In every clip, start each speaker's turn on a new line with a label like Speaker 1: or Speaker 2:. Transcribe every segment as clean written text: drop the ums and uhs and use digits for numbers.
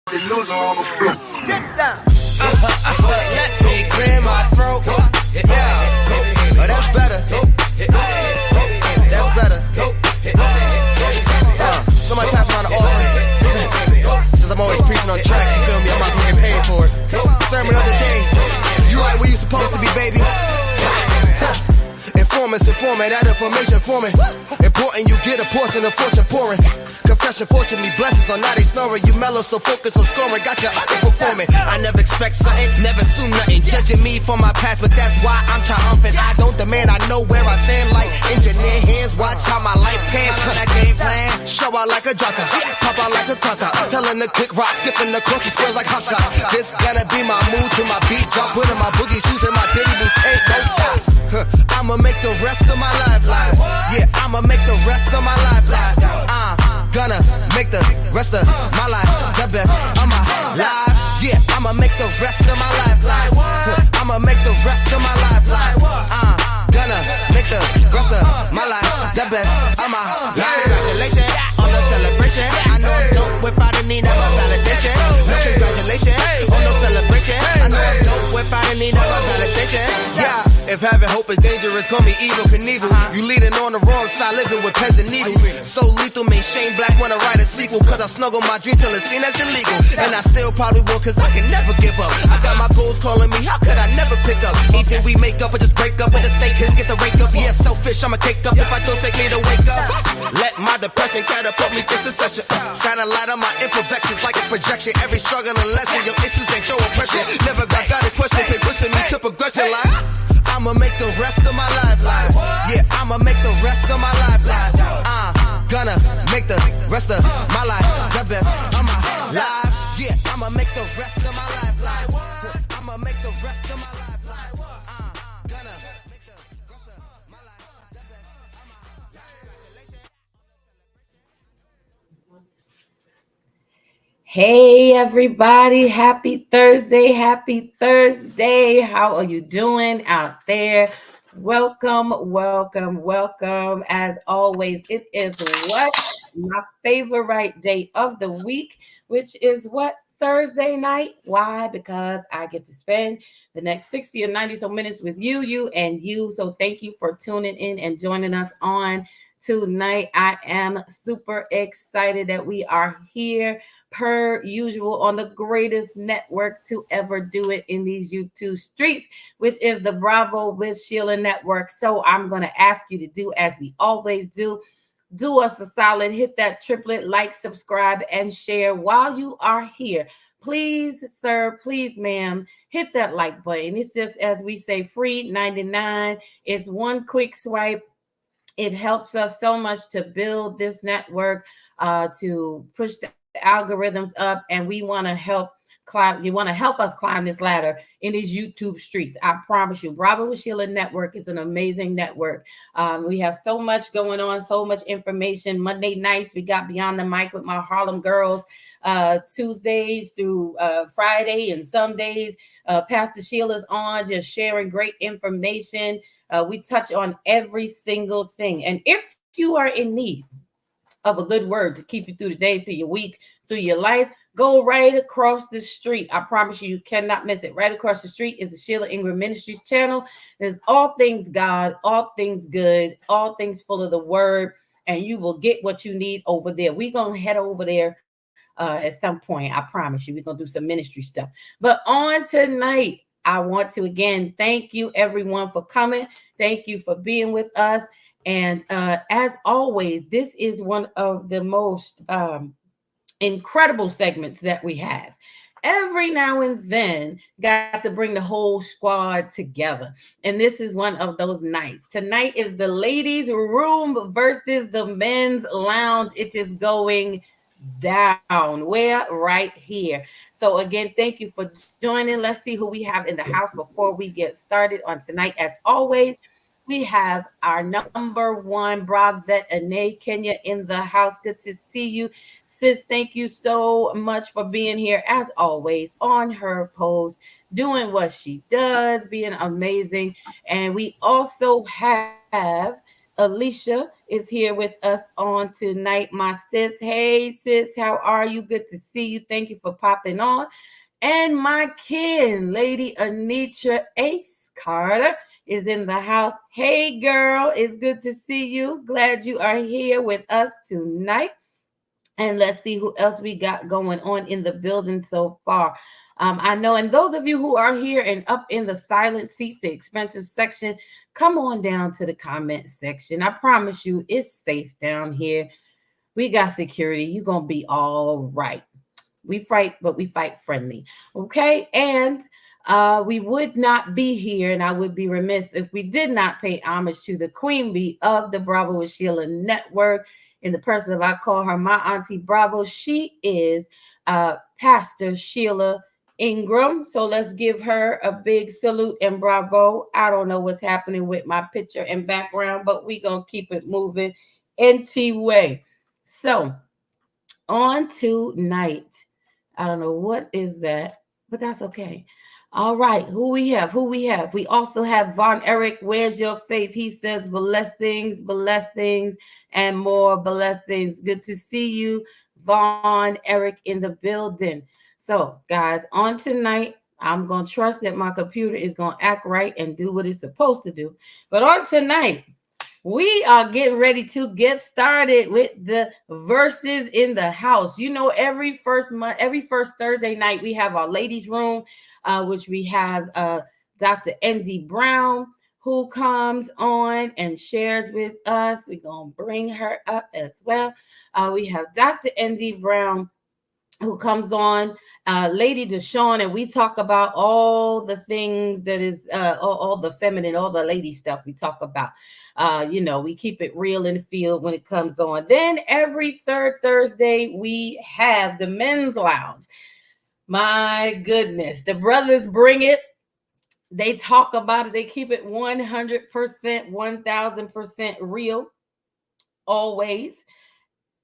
Speaker 1: Get down. Let me clear my throat. Yeah. Oh, that's better. That's better. Somebody pass around the offering. Since I'm always preaching on tracks, you feel me? I'm about to get paid for it. Sermon of the day. You right where you supposed to be, baby. Informant, that information for me. Important, you get a portion of fortune pouring. Confession, fortunately, blessings on now they snoring. You mellow, so focus on scoring. Got you underperforming. I never expect something, never assume nothing. Judging me for my past, but that's why I'm triumphant. I don't demand, I know where I stand like engineer hands. Watch how my life pans. Cut that game plan. Show out like a jotter, pop out like a cutter. Telling the quick rock, skipping the crossy squares like hopscotch. This gonna be my mood to my beat drop. Putting my boogie shoes in my diddy boots, ain't no stop. I'ma make the rest of my life live. Yeah, I'ma make the rest of my life live. Gonna make the rest of my life the best of my life. Yeah, I'ma make the rest of my life live. I'ma make the rest of my life live. Gonna make the rest of my life the best of my life. Congratulations on the celebration. I know I'm dope without a need of a validation. No congratulations on no celebration. I know I'm dope without a need of a validation. Yeah. If having hope is dangerous, call me evil Knievel. You leading on the wrong side, living with pens and needles. So lethal, made Shane Black wanna write a sequel. Cause I snuggle my dream till it's seen as illegal. And I still probably will, cause I can never give up. I got my goals calling me, how could I never pick up? Either we make up or just break up. With the snake hits, get the rake up. Yeah, selfish, I'ma take up. If I don't shake me to wake up. Let my depression catapult me through succession. Shine a light on my imperfections like a projection. Every struggle and lesson, your issues ain't your oppression. Never got a question, been pushing me to progression like I'ma make the rest of my life live. Yeah, I'ma make the rest of my life live. Gonna make the rest of my life the best of my life. Yeah, I'ma make the rest of my life live. I'ma make the rest of my life live. Gonna make the rest of my life the best of my life.
Speaker 2: Hey everybody, happy Thursday, happy Thursday. How are you doing out there? Welcome. As always, it is what? My favorite day of the week, which is what? Thursday night. Why? Because I get to spend the next 60 or 90 so minutes with you. So thank you for tuning in and joining us on tonight. I am super excited that we are here per usual on the greatest network to ever do it in these YouTube streets, which is the Bravo with Sheila Network. So I'm going to ask you to do as we always do. Do us a solid, hit that triplet, like, subscribe, and share while you are here. Please, sir, please, ma'am, hit that like button. It's just, as we say, free 99. It's one quick swipe. It helps us so much to build this network, to push the algorithms up, and we want to help climb. You want to help us climb this ladder in these YouTube streets. I promise you, Bravo with Sheila Network is an amazing network. We have so much going on, so much information. Monday nights, we got Beyond the Mic with my Harlem girls. Tuesdays through Friday and some days, Pastor Sheila's on just sharing great information. We touch on every single thing. And if you are in need of a good word to keep you through the day, through your week, through your life, go right across the street. I promise you, you cannot miss it. Right across the street is the Sheila Ingram Ministries channel. There's all things God, all things good, all things full of the word, and you will get what you need over there. We're going to head over there at some point. I promise you, we're going to do some ministry stuff. But on tonight, I want to again thank you everyone for coming. Thank you for being with us. And as always, this is one of the most incredible segments that we have. Every now and then, got to bring the whole squad together. And this is one of those nights. Tonight is the ladies' room versus the men's lounge. It is going down. We're right here. So again, thank you for joining. Let's see who we have in the house before we get started on tonight. As always, we have our number one Bravette Ane Kenya in the house. Good to see you, sis. Thank you so much for being here, as always, on her post, doing what she does, being amazing. And we also have Alicia is here with us on tonight. My sis, hey sis, how are you? Good to see you. Thank you for popping on. And my kin, Lady Anitra Ace Carter, is in the house. Hey girl, it's good to see you. Glad you are here with us tonight. And let's see who else we got going on in the building so far. I know, and those of you who are here and up in the silent seats, the expensive section, come on down to the comment section. I promise you, it's safe down here. We got security. You're going to be all right. We fight, but we fight friendly. Okay. And we would not be here, and I would be remiss if we did not pay homage to the queen bee of the Bravo with Sheila Network in the person of, I call her my auntie Bravo. She is Pastor Sheila Ingram. So let's give her a big salute and bravo. I don't know what's happening with my picture and background, but we're going to keep it moving anyway. So on tonight, I don't know what is that, but that's okay. All right, who we have? We also have Von Eric. Where's your faith? He says blessings, blessings, and more blessings. Good to see you, Von Eric, in the building. So, guys, on tonight, I'm going to trust that my computer is going to act right and do what it's supposed to do. But on tonight, we are getting ready to get started with the verses in the house. You know, every first Thursday night, we have our ladies' room, which we have Dr. N.D. Brown, who comes on and shares with us. We're going to bring her up as well. We have Dr. N.D. Brown, who comes on, Lady Deshawn, and we talk about all the things that is all the feminine, all the lady stuff we talk about. You know, we keep it real in the field when it comes on. Then every third Thursday, we have the men's lounge. My goodness, the brothers bring it. They talk about it. They keep it 100%, 1000% real, always,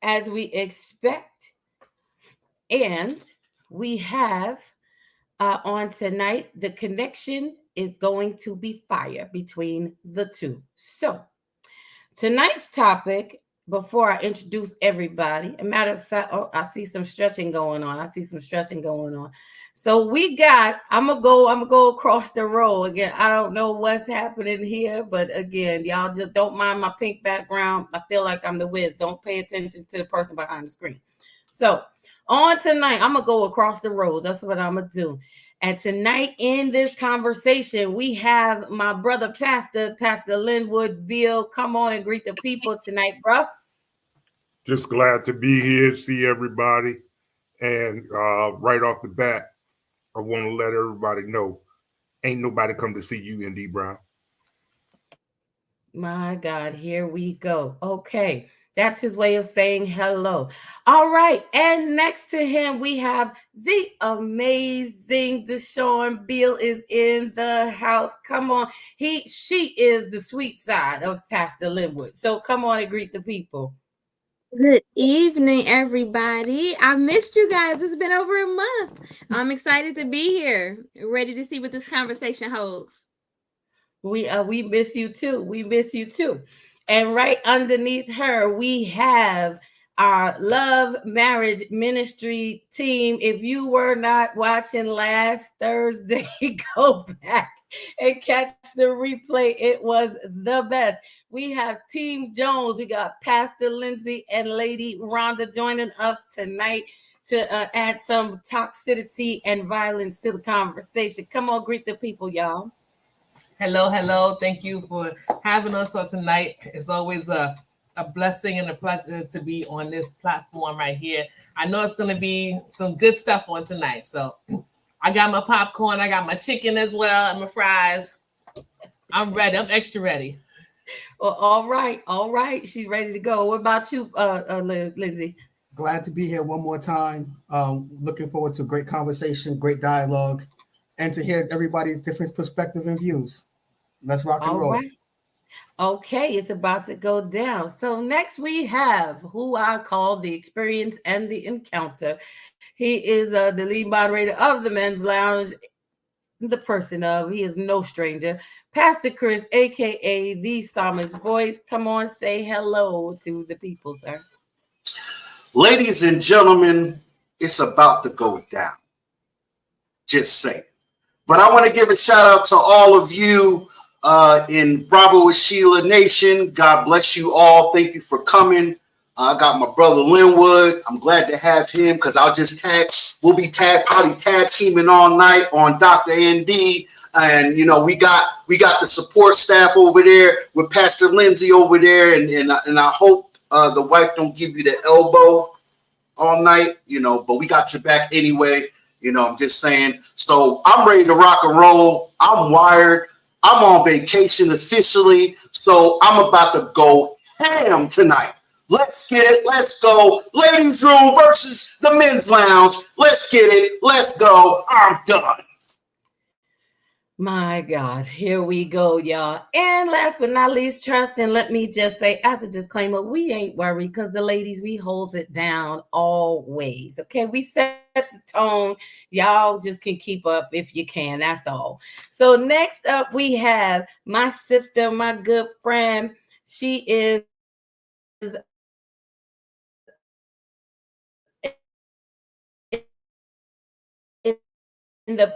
Speaker 2: as we expect. And we have on tonight, the connection is going to be fire between the two. So tonight's topic, before I introduce everybody, a matter of fact, I see some stretching going on. So we got, I'm gonna go across the road again. I don't know what's happening here, but again, y'all just don't mind my pink background. I feel like I'm the Wiz. Don't pay attention to the person behind the screen. So on tonight, I'm gonna go across the road. That's what I'm gonna do. And tonight in this conversation, we have my brother, Pastor Linwood Beal. Come on and greet the people tonight, bro.
Speaker 3: Just glad to be here, see everybody. And right off the bat, I want to let everybody know, ain't nobody come to see you, N.D. Brown.
Speaker 2: My God, here we go. Okay. That's his way of saying hello. All right. And next to him, we have the amazing Deshawn Beal is in the house. Come on. She is the sweet side of Pastor Linwood. So come on and greet the people.
Speaker 4: Good evening, everybody. I missed you guys. It's been over a month. I'm excited to be here, ready to see what this conversation holds.
Speaker 2: We miss you too. We miss you too. And right underneath her, we have our Love Marriage Ministry team. If you were not watching last Thursday, go back and catch the replay. It was the best. We have Team Jones. We got Pastor Lindsay and Lady Rhonda joining us tonight to add some toxicity and violence to the conversation. Come on, greet the people, y'all.
Speaker 5: Hello. Thank you for having us on tonight. It's always a blessing and a pleasure to be on this platform right here. I know it's going to be some good stuff on tonight. So I got my popcorn. I got my chicken as well and my fries. I'm ready. I'm extra ready.
Speaker 2: Well, all right. She's ready to go. What about you, Lizzie?
Speaker 6: Glad to be here one more time. Looking forward to a great conversation, great dialogue, and to hear everybody's different perspective and views. Let's rock and roll.
Speaker 2: Right. Okay, it's about to go down. So next we have who I call the experience and the encounter. He is the lead moderator of the Men's Lounge, the person of, he is no stranger, Pastor Chris, aka the Psalmist Voice. Come on, say hello to the people, sir.
Speaker 7: Ladies and gentlemen, it's about to go down. Just saying. But I want to give a shout out to all of you in Bravo with Sheila Nation. God bless you all. Thank you for coming. I got my brother Linwood. I'm glad to have him because we'll be probably tag teaming all night on Dr. ND. And you know, we got the support staff over there with Pastor Lindsay over there, and I hope the wife don't give you the elbow all night, you know, but we got your back anyway. You know, I'm just saying. So I'm ready to rock and roll. I'm wired. I'm on vacation officially. So I'm about to go ham tonight. Let's get it. Let's go. Ladies' room versus the men's lounge. Let's get it. Let's go. I'm done.
Speaker 2: My God, here we go, y'all. And last but not least, trust. And let me just say, as a disclaimer, we ain't worried because the ladies, we holds it down always. Okay, we set the tone. Y'all just can keep up if you can. That's all. So next up, we have my sister, my good friend. She is in the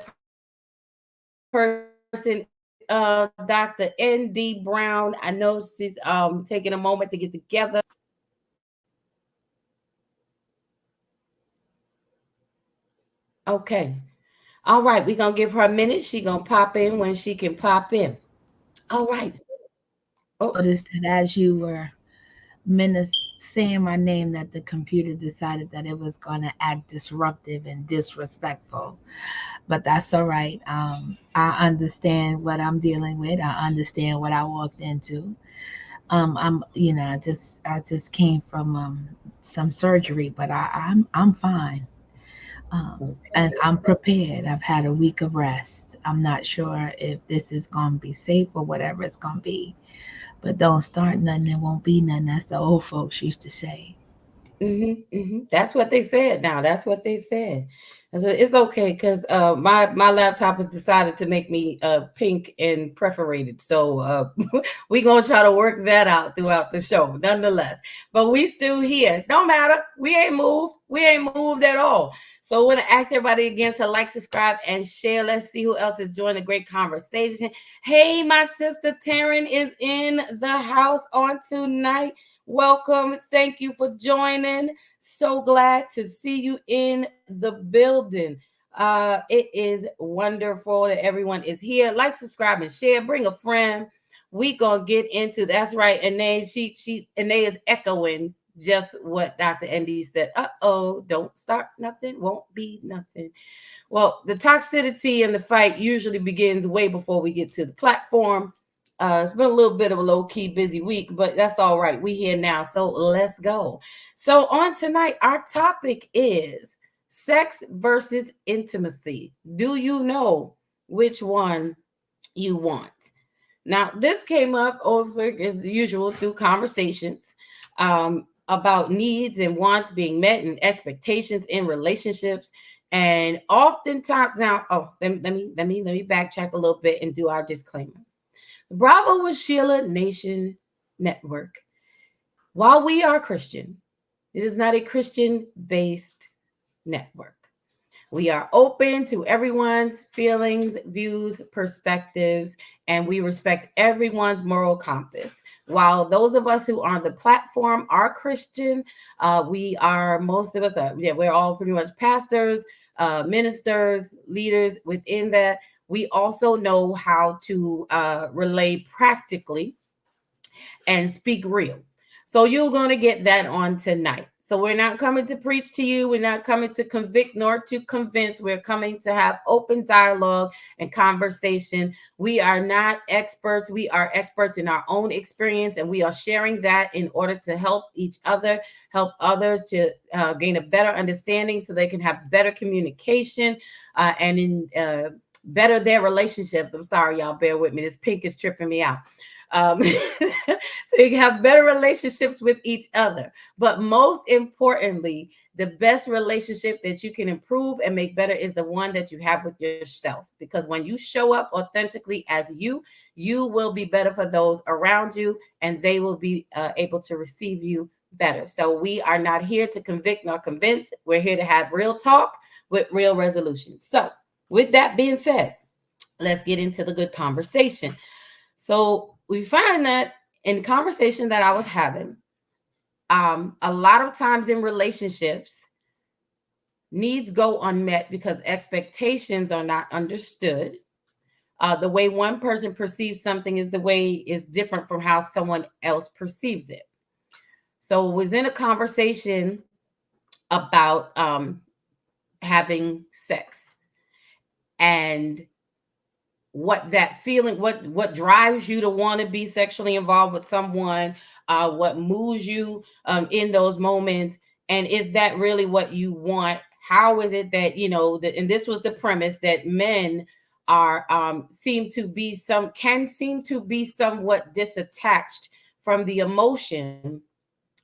Speaker 2: person, Dr. ND Brown. I know she's taking a moment to get together. Okay. All right. We're going to give her a minute. She's going to pop in when she can pop in. All right.
Speaker 8: Oh. Noticed that as you were saying my name, that the computer decided that it was going to act disruptive and disrespectful. But that's all right. I understand what I'm dealing with. I understand what I walked into. I just came from some surgery, but I'm fine. And I'm prepared. I've had a week of rest. I'm not sure if this is going to be safe or whatever it's going to be. But don't start nothing, there won't be nothing. That's the old folks used to say.
Speaker 2: That's what they said. Now that's what they said. It's okay because my laptop has decided to make me pink and perforated. So we're going to try to work that out throughout the show nonetheless. But we still here. Don't matter. We ain't moved. We ain't moved at all. So I want to ask everybody again to like, subscribe, and share. Let's see who else is joining the great conversation. Hey, my sister Taryn is in the house on tonight. Welcome. Thank you for joining. So glad to see you in the building. It is wonderful that everyone is here. Like, subscribe, and share. Bring a friend. We gonna get into that's right. Anae, Anae is echoing just what Dr. ND said. Don't start nothing. Won't be nothing. Well, the toxicity in the fight usually begins way before we get to the platform. It's been a little bit of a low-key busy week, but that's all right. We here now, so let's go. So on tonight, our topic is sex versus intimacy. Do you know which one you want? Now, this came up over, as usual, through conversations about needs and wants being met and expectations in relationships. And oftentimes now, let me backtrack a little bit and do our disclaimer. Bravo with Sheila Nation Network. While we are Christian, it is not a Christian-based network. We are open to everyone's feelings, views, perspectives, and we respect everyone's moral compass. While those of us who are on the platform are Christian, we're all pretty much pastors, ministers, leaders within that. We also know how to relate practically and speak real. So you're going to get that on tonight. So we're not coming to preach to you. We're not coming to convict nor to convince. We're coming to have open dialogue and conversation. We are not experts. We are experts in our own experience, and we are sharing that in order to help each other, help others to gain a better understanding so they can have better communication and better their relationships. I'm sorry, y'all, bear with me. This pink is tripping me out. So you can have better relationships with each other. But most importantly, the best relationship that you can improve and make better is the one that you have with yourself. Because when you show up authentically as you will be better for those around you, and they will be able to receive you better. So we are not here to convict nor convince. We're here to have real talk with real resolutions. So with that being said, let's get into the good conversation. So we find that in conversation that I was having, a lot of times in relationships, needs go unmet because expectations are not understood. The way one person perceives something is different from how someone else perceives it. So it was in a conversation about having sex and what that feeling, what drives you to want to be sexually involved with someone, what moves you in those moments, and is that really what you want? How is it that, and this was the premise, that men are seem to be somewhat disattached from the emotion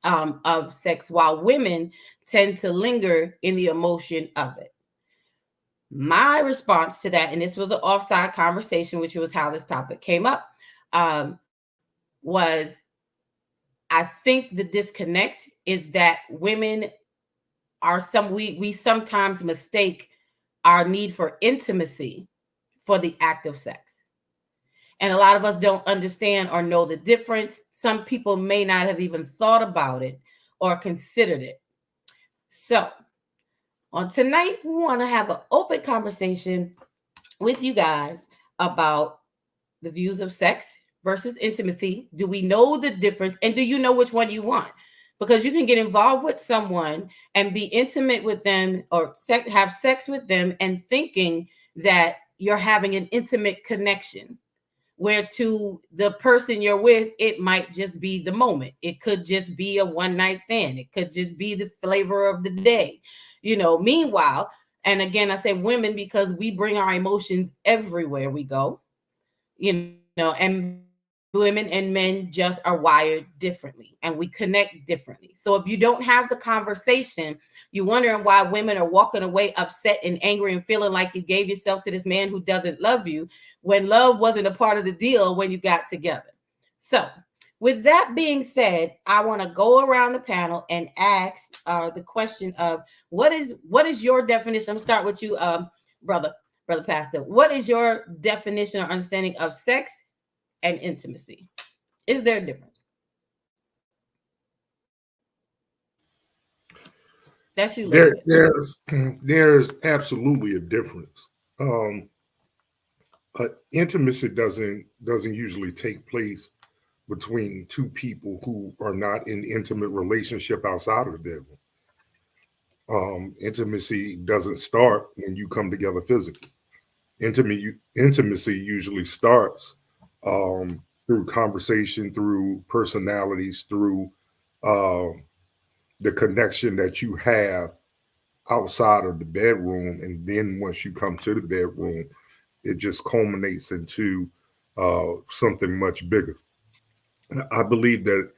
Speaker 2: of sex, while women tend to linger in the emotion of it. My response to that, and this was an offside conversation, which was how this topic came up, was I think the disconnect is that women are we sometimes mistake our need for intimacy for the act of sex. And a lot of us don't understand or know the difference. Some people may not have even thought about it or considered it. So on tonight, we want to have an open conversation with you guys about the views of sex versus intimacy. Do we know the difference? And do you know which one you want? Because you can get involved with someone and be intimate with them or have sex with them and thinking that you're having an intimate connection, where to the person you're with, it might just be the moment. It could just be a one-night stand. It could just be the flavor of the day. Meanwhile, and again, I say women because we bring our emotions everywhere we go, and women and men just are wired differently and we connect differently. So if you don't have the conversation, you're wondering why women are walking away upset and angry and feeling like you gave yourself to this man who doesn't love you, when love wasn't a part of the deal when you got together. So with that being said, I want to go around the panel and ask the question of what is your definition? I'm gonna start with you, brother pastor. What is your definition or understanding of sex and intimacy? Is there a difference? That's you.
Speaker 3: There's absolutely a difference. Intimacy doesn't usually take place between two people who are not in intimate relationship outside of the bedroom. Intimacy doesn't start when you come together physically. Intimacy usually starts through conversation, through personalities, through the connection that you have outside of the bedroom. And then once you come to the bedroom, it just culminates into something much bigger. I believe that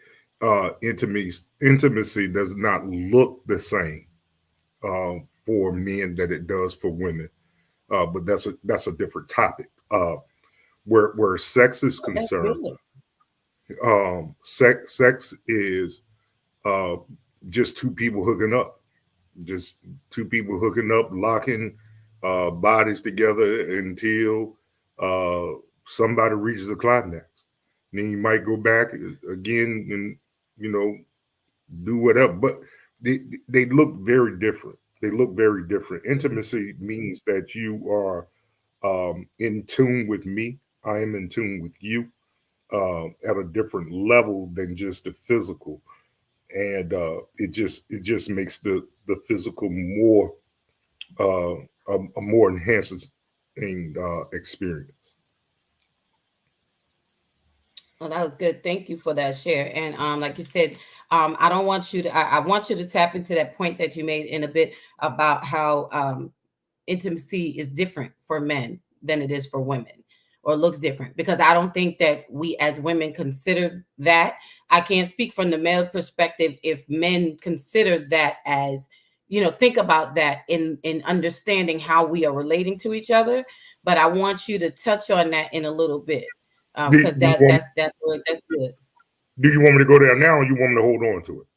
Speaker 3: intimacy does not look the same for men that it does for women, but that's a different topic. Where sex is concerned, sex is just two people hooking up, locking bodies together until somebody reaches a climax. Then you might go back again and do whatever, but they look very different. Intimacy means that you are in tune with me. I am in tune with you at a different level than just the physical, and it just makes the physical more a more enhancing experience.
Speaker 2: Well, that was good. Thank you for that share. And like you said, I don't want you to. I want you to tap into that point that you made in a bit about how intimacy is different for men than it is for women, or looks different, because I don't think that we as women consider that. I can't speak from the male perspective if men consider that as think about that in understanding how we are relating to each other. But I want you to touch on that in a little bit, because that's good.
Speaker 3: Do you want me to go there now, or you want me to hold on to it?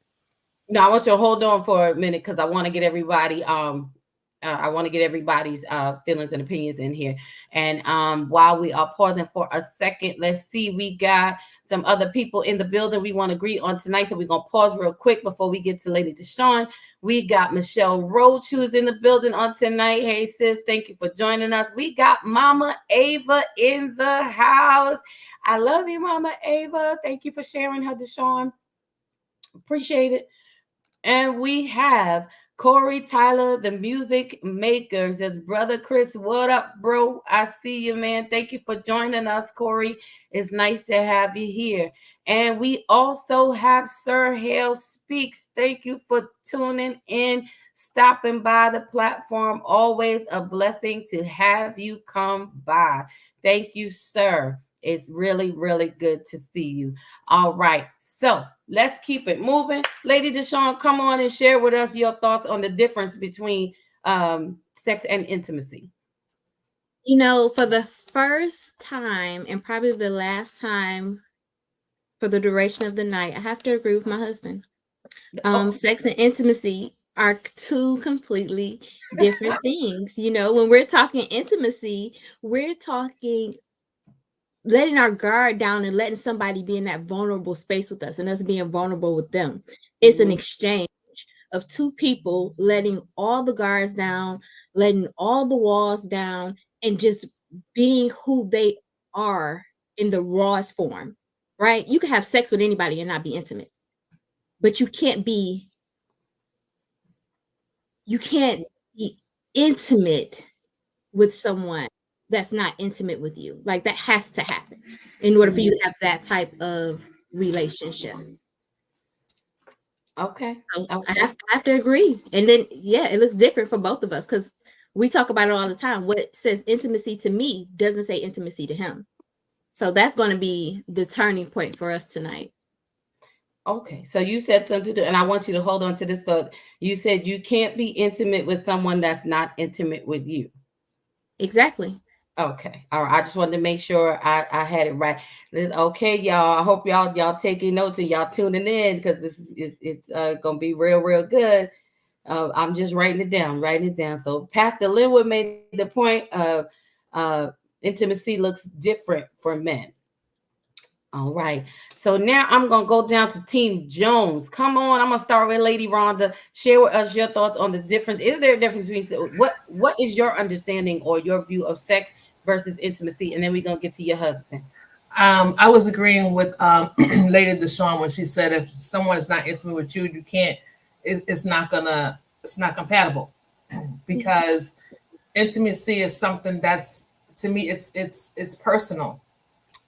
Speaker 2: No, I want you to hold on for a minute, because I want to get everybody. I want to get everybody's feelings and opinions in here. And while we are pausing for a second, let's see. We got some other people in the building we want to greet on tonight, so we're gonna pause real quick before we get to Lady Deshawn. We got Michelle Roach, who's in the building on tonight. Hey sis, thank you for joining us. We got Mama Ava in the house. I love you, Mama Ava. Thank you for sharing her, Deshawn. Appreciate it. And we have Corey Tyler, the music maker, says, Brother Chris, what up, bro? I see you, man. Thank you for joining us, Corey. It's nice to have you here. And we also have Sir Hale Speaks. Thank you for tuning in, stopping by the platform. Always a blessing to have you come by. Thank you, sir. It's really, really good to see you. All right. So let's keep it moving. Lady Deshawn, come on and share with us your thoughts on the difference between sex and intimacy.
Speaker 4: For the first time and probably the last time for the duration of the night, I have to agree with my husband. Sex and intimacy are two completely different things. When we're talking intimacy, we're talking letting our guard down and letting somebody be in that vulnerable space with us and us being vulnerable with them. It's an exchange of two people letting all the guards down, letting all the walls down, and just being who they are in the rawest form, right? You can have sex with anybody and not be intimate, but you can't be intimate with someone that's not intimate with you. Like, that has to happen in order for you to have that type of relationship.
Speaker 2: Okay.
Speaker 4: So I have to agree. And then, it looks different for both of us, because we talk about it all the time. What says intimacy to me doesn't say intimacy to him. So that's going to be the turning point for us tonight.
Speaker 2: Okay. So you said something, and I want you to hold on to this thought. You said you can't be intimate with someone that's not intimate with you. Exactly. Okay. All right. I just wanted to make sure I had it right. Okay, y'all. I hope y'all taking notes and y'all tuning in, because it's gonna be real good. I'm just writing it down. So Pastor Linwood made the point of intimacy looks different for men. All right. So now I'm going to go down to Team Jones. Come on. I'm going to start with Lady Rhonda. Share with us your thoughts on the difference. Is there a difference between what is your understanding or your view of sex versus intimacy? And then we're going to get to your husband.
Speaker 5: I was agreeing with Lady Deshawn when she said if someone is not intimate with you, you can't, it's not compatible, because intimacy is something that's, to me, it's personal.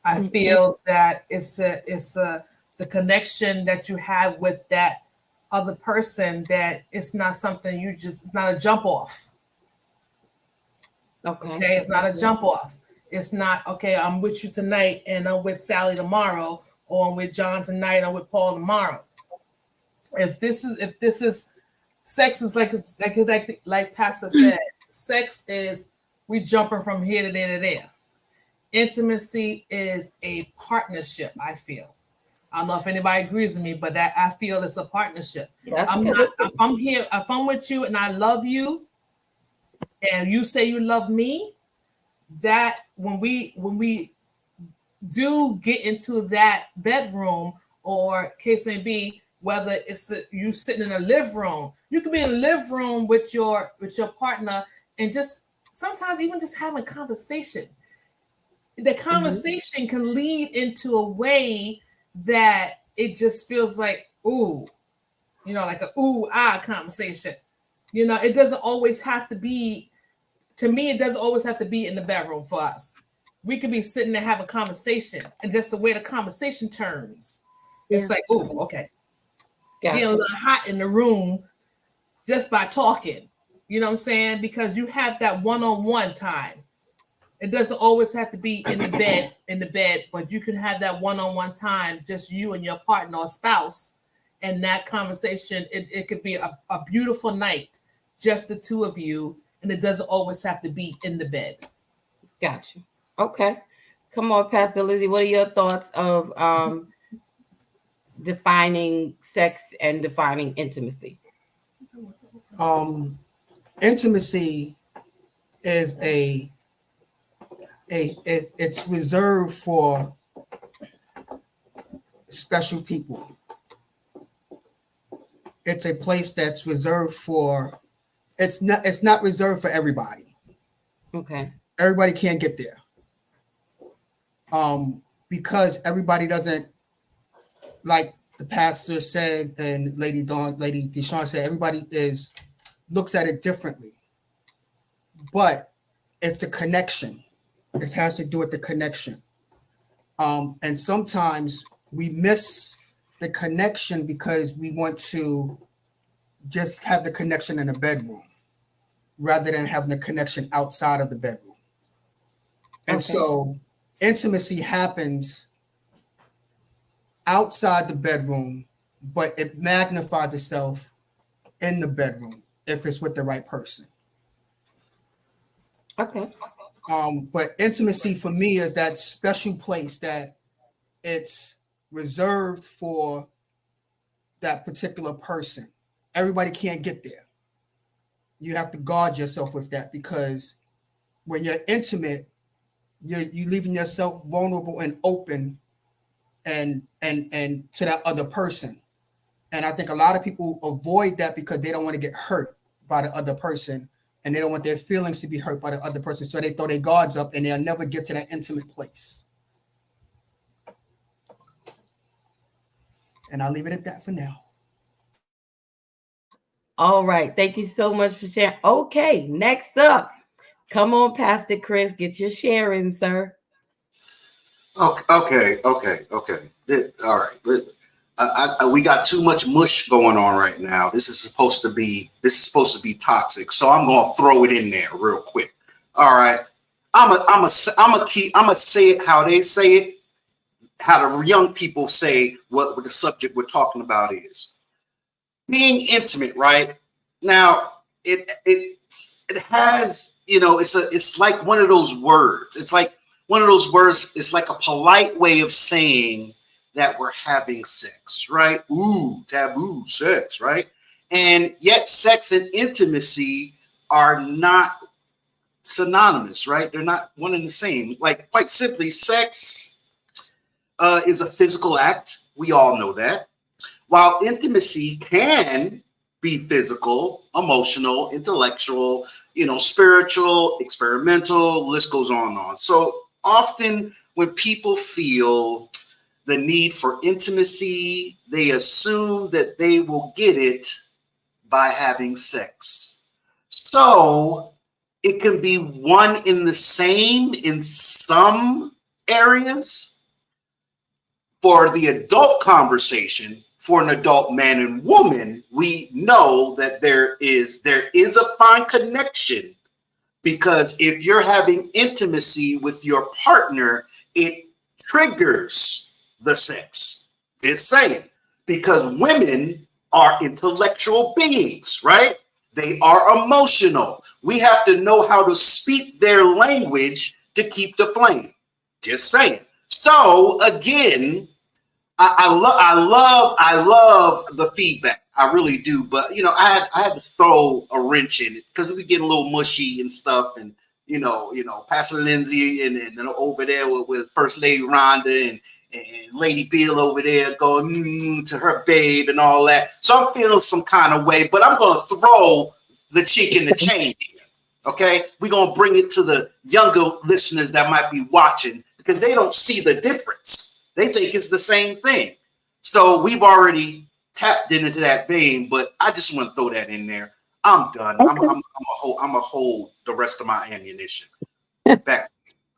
Speaker 5: I feel that it's the connection that you have with that other person, that it's not something not a jump off. Okay. It's not a jump off. It's not, okay, I'm with you tonight and I'm with Sally tomorrow, or I'm with John tonight and I'm with Paul tomorrow. If this is sex is like Pastor said, sex is we jumping from here to there to there. Intimacy is a partnership, I feel. I don't know if anybody agrees with me, but that I feel it's a partnership. If I'm with you and I love you and you say you love me, that when we do get into that bedroom, or case may be, whether it's you sitting in a living room, you can be in a living room with your partner and just sometimes even just having a conversation. The conversation can lead into a way that it just feels like, ooh, like a ooh-ah conversation. It doesn't always have to be, to me, it doesn't always have to be in the bedroom for us. We could be sitting there have a conversation, and just the way the conversation turns, it's like, ooh, okay. Getting a little hot in the room just by talking. You know what I'm saying? Because you have that one-on-one time. It doesn't always have to be in the bed, but you can have that one-on-one time, just you and your partner or spouse, and that conversation, it could be a beautiful night, just the two of you, and it doesn't always have to be in the bed.
Speaker 2: Gotcha. Okay. Come on, Pastor Lizzie. What are your thoughts of defining sex and defining intimacy?
Speaker 6: Intimacy is it's reserved for special people. It's a place that's reserved for. It's not reserved for everybody.
Speaker 2: Okay.
Speaker 6: Everybody can't get there. Because everybody doesn't, like the pastor said and Lady Deshawn said, everybody looks at it differently. But it's the connection. It has to do with the connection. And sometimes we miss the connection because we want to just have the connection in the bedroom rather than having the connection outside of the bedroom. And
Speaker 2: Okay.
Speaker 6: so intimacy happens outside the bedroom, but it magnifies itself in the bedroom if it's with the right person.
Speaker 2: Okay.
Speaker 6: But intimacy for me is that special place that it's reserved for that particular person. Everybody can't get there. You have to guard yourself with that, because when you're intimate, you're leaving yourself vulnerable and open and to that other person. And I think a lot of people avoid that because they don't want to get hurt by the other person, and they don't want their feelings to be hurt by the other person. So they throw their guards up and they'll never get to that intimate place. And I'll leave it at that for now.
Speaker 2: All right. Thank you so much for sharing. Okay. Next up, come on, Pastor Chris, get your share in, sir.
Speaker 7: Okay. All right. We got too much mush going on right now. This is supposed to be toxic. So I'm gonna throw it in there real quick. All right. I'm a say it how they say it, how the young people say what the subject we're talking about is. Being intimate, right? Now it has, it's like one of those words. It's like one of those words. It's like a polite way of saying that we're having sex, right? Ooh, taboo sex, right? And yet sex and intimacy are not synonymous, right? They're not one and the same. Like, quite simply, sex is a physical act. We all know that. While intimacy can be physical, emotional, intellectual, spiritual, experimental, list goes on and on. So often when people feel the need for intimacy, they assume that they will get it by having sex. So it can be one in the same in some areas. For the adult conversation, for an adult man and woman, we know that there is a fine connection, because if you're having intimacy with your partner, it triggers the sex. It's saying, because women are intellectual beings, right? They are emotional. We have to know how to speak their language to keep the flame. Just saying. So again, I love the feedback. I really do. But I had to throw a wrench in it because we get a little mushy and stuff, and Pastor Lindsay and over there with First Lady Rhonda and Lady Bill over there going to her babe and all that. So I'm feeling some kind of way, but I'm gonna throw the cheek in the chain here. Okay, we're gonna bring it to the younger listeners that might be watching, because they don't see the difference. They think it's the same thing. So we've already tapped into that vein, but I just want to throw that in there. I'm done.
Speaker 9: Okay.
Speaker 7: I'm a hold the rest of my ammunition. Back.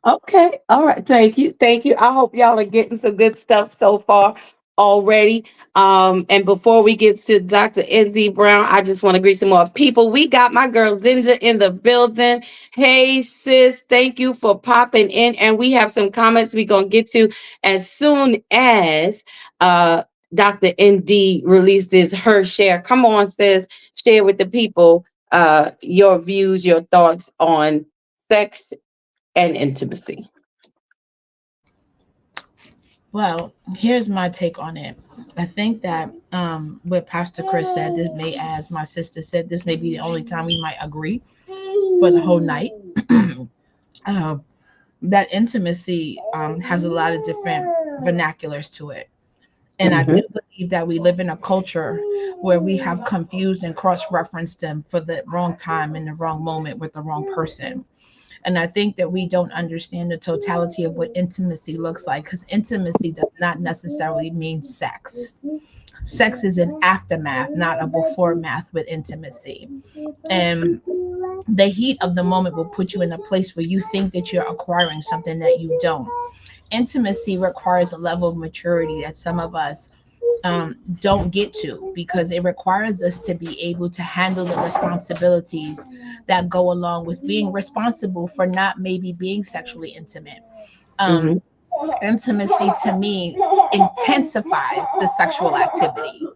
Speaker 9: Okay. All right. Thank you. Thank you. I hope y'all are getting some good stuff so far already. And before we get to Dr. NZ Brown, I just want to greet some more people. We got my girl Zinja in the building. Hey sis, thank you for popping in. And we have some comments we're gonna get to as soon as Dr. ND releases her share. Come on, sis, share with the people your views, your thoughts on sex and intimacy.
Speaker 8: Well, here's my take on it. I think that what Pastor Chris said, this may, as my sister said, this may be the only time we might agree for the whole night. That intimacy has a lot of different vernaculars to it. And I do believe that we live in a culture where we have confused and cross-referenced them for the wrong time in the wrong moment with the wrong person. And I think that we don't understand the totality of what intimacy looks like, because intimacy does not necessarily mean sex. Sex is an aftermath, not a before math with intimacy. And the heat of the moment will put you in a place where you think that you're acquiring something that you don't. Intimacy requires a level of maturity that some of us don't get to, because it requires us to be able to handle the responsibilities that go along with being responsible for not maybe being sexually intimate. Intimacy to me intensifies the sexual activity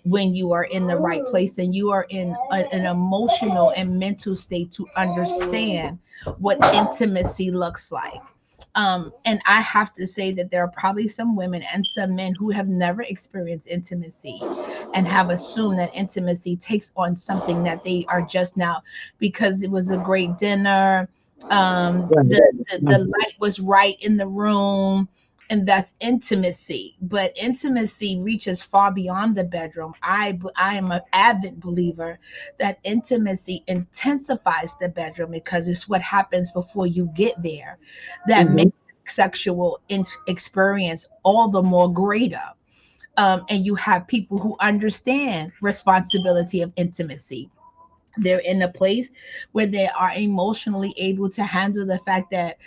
Speaker 8: when you are in the right place and you are in an emotional and mental state to understand what intimacy looks like. And I have to say that there are probably some women and some men who have never experienced intimacy and have assumed that intimacy takes on something that they are just now because it was a great dinner, the light was right in the room, and that's intimacy. But intimacy reaches far beyond the bedroom. I am an avid believer that intimacy intensifies the bedroom, because it's what happens before you get there that makes the sexual experience all the more greater. And you have people who understand responsibility of intimacy. They're in a place where they are emotionally able to handle the fact that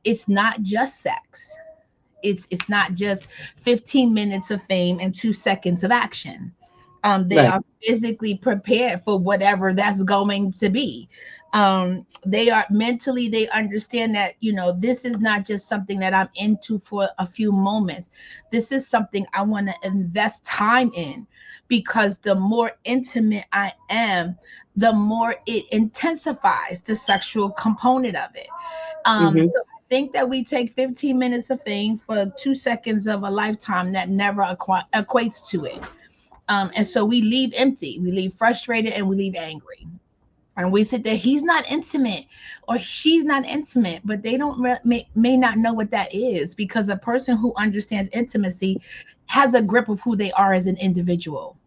Speaker 8: it's not just sex. It's not just 15 minutes of fame and 2 seconds of action. They are physically prepared for whatever that's going to be. They are mentally, they understand that, this is not just something that I'm into for a few moments. This is something I want to invest time in, because the more intimate I am, the more it intensifies the sexual component of it. So I think that we take 15 minutes of fame for 2 seconds of a lifetime that never equates to it. And so we leave empty, we leave frustrated, and we leave angry. And we sit there, he's not intimate or she's not intimate, but they may not know what that is, because a person who understands intimacy has a grip of who they are as an individual.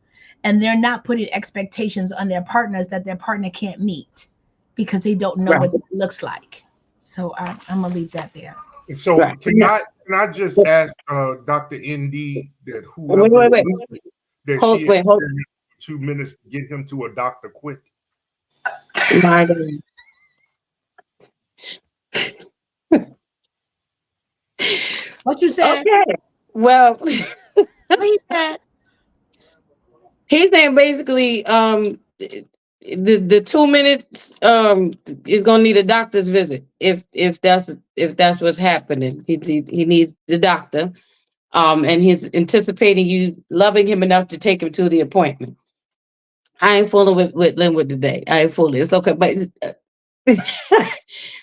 Speaker 8: And they're not putting expectations on their partners that their partner can't meet, because they don't know what it looks like. So I'm gonna leave that there.
Speaker 3: So can I just ask Dr. ND that whoever that she has 2 minutes to get him to a doctor quick?
Speaker 8: What you said?
Speaker 9: Okay. Well,
Speaker 8: what he said?
Speaker 9: He's saying basically the 2 minutes is gonna need a doctor's visit if that's what's happening. He needs the doctor, and he's anticipating you loving him enough to take him to the appointment. I ain't fooling with Linwood today. I ain't fooling. It's okay, but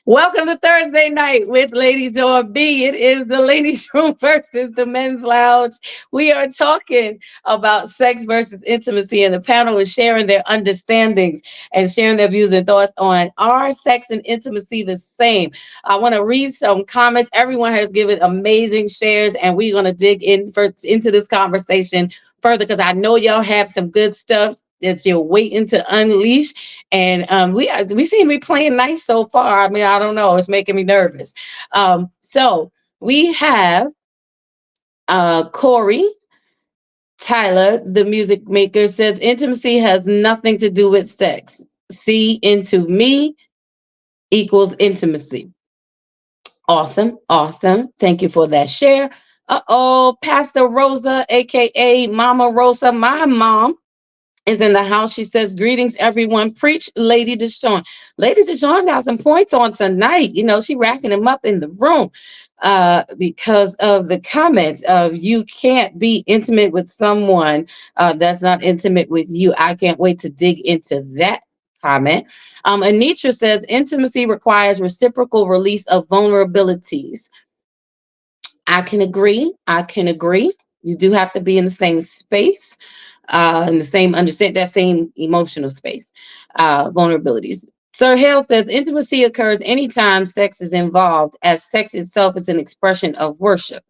Speaker 9: welcome to Thursday night with Lady Dawn B. It is the ladies' room versus the men's lounge. We are talking about sex versus intimacy, and the panel is sharing their understandings and sharing their views and thoughts on, are sex and intimacy the same? I want to read some comments. Everyone has given amazing shares, and we're going to dig into this conversation further, because I know y'all have some good stuff that you're waiting to unleash, and we seem to be playing nice so far. I mean, I don't know, it's making me nervous. So we have Corey Tyler, the music maker, says intimacy has nothing to do with sex. See into me equals intimacy. Awesome. Thank you for that share. Pastor Rosa, aka Mama Rosa, my mom, is in the house. She says, greetings, everyone. Preach, Lady Deshawn. Lady Deshawn got some points on tonight. She racking them up in the room. because of the comments of you can't be intimate with someone that's not intimate with you. I can't wait to dig into that comment. Anitra says intimacy requires reciprocal release of vulnerabilities. I can agree. You do have to be in the same space, in the same understand that same emotional space, vulnerabilities. Sir Hale says intimacy occurs anytime sex is involved, as sex itself is an expression of worship.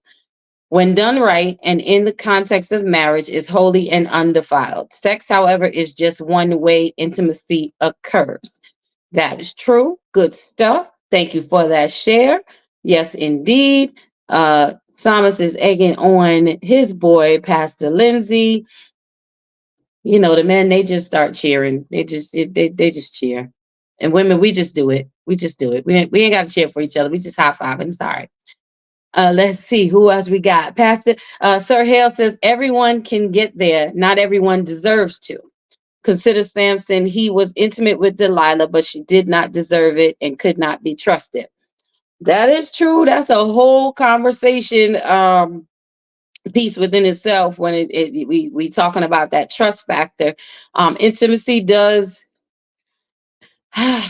Speaker 9: When done right and in the context of marriage, is holy and undefiled. Sex, however, is just one way intimacy occurs. That is true. Good stuff. Thank you for that share. Yes, indeed. Thomas is egging on his boy, Pastor Lindsay. You know, the men, they just start cheering. They just cheer. And women, we just do it. We just do it. We ain't got to cheer for each other. We just high five. I'm sorry. Let's see who else we got. Pastor Sir Hale says everyone can get there. Not everyone deserves to. Consider Samson. He was intimate with Delilah, but she did not deserve it and could not be trusted. That is true. That's a whole conversation piece within itself when we talking about that trust factor. Intimacy does. I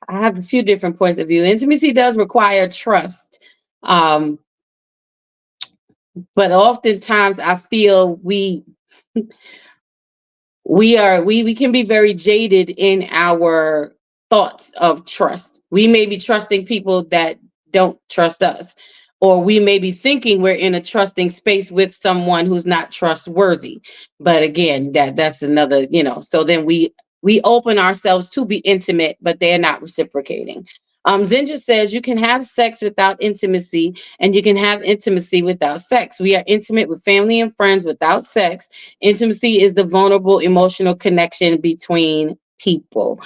Speaker 9: have a few different points of view. Intimacy does require trust. But oftentimes I feel we can be very jaded in our thoughts of trust. We may be trusting people that don't trust us, or we may be thinking we're in a trusting space with someone who's not trustworthy. But again, that's another, so then we open ourselves to be intimate, but they're not reciprocating. Ginger says you can have sex without intimacy, and you can have intimacy without sex. We are intimate with family and friends without sex. Intimacy is the vulnerable emotional connection between people.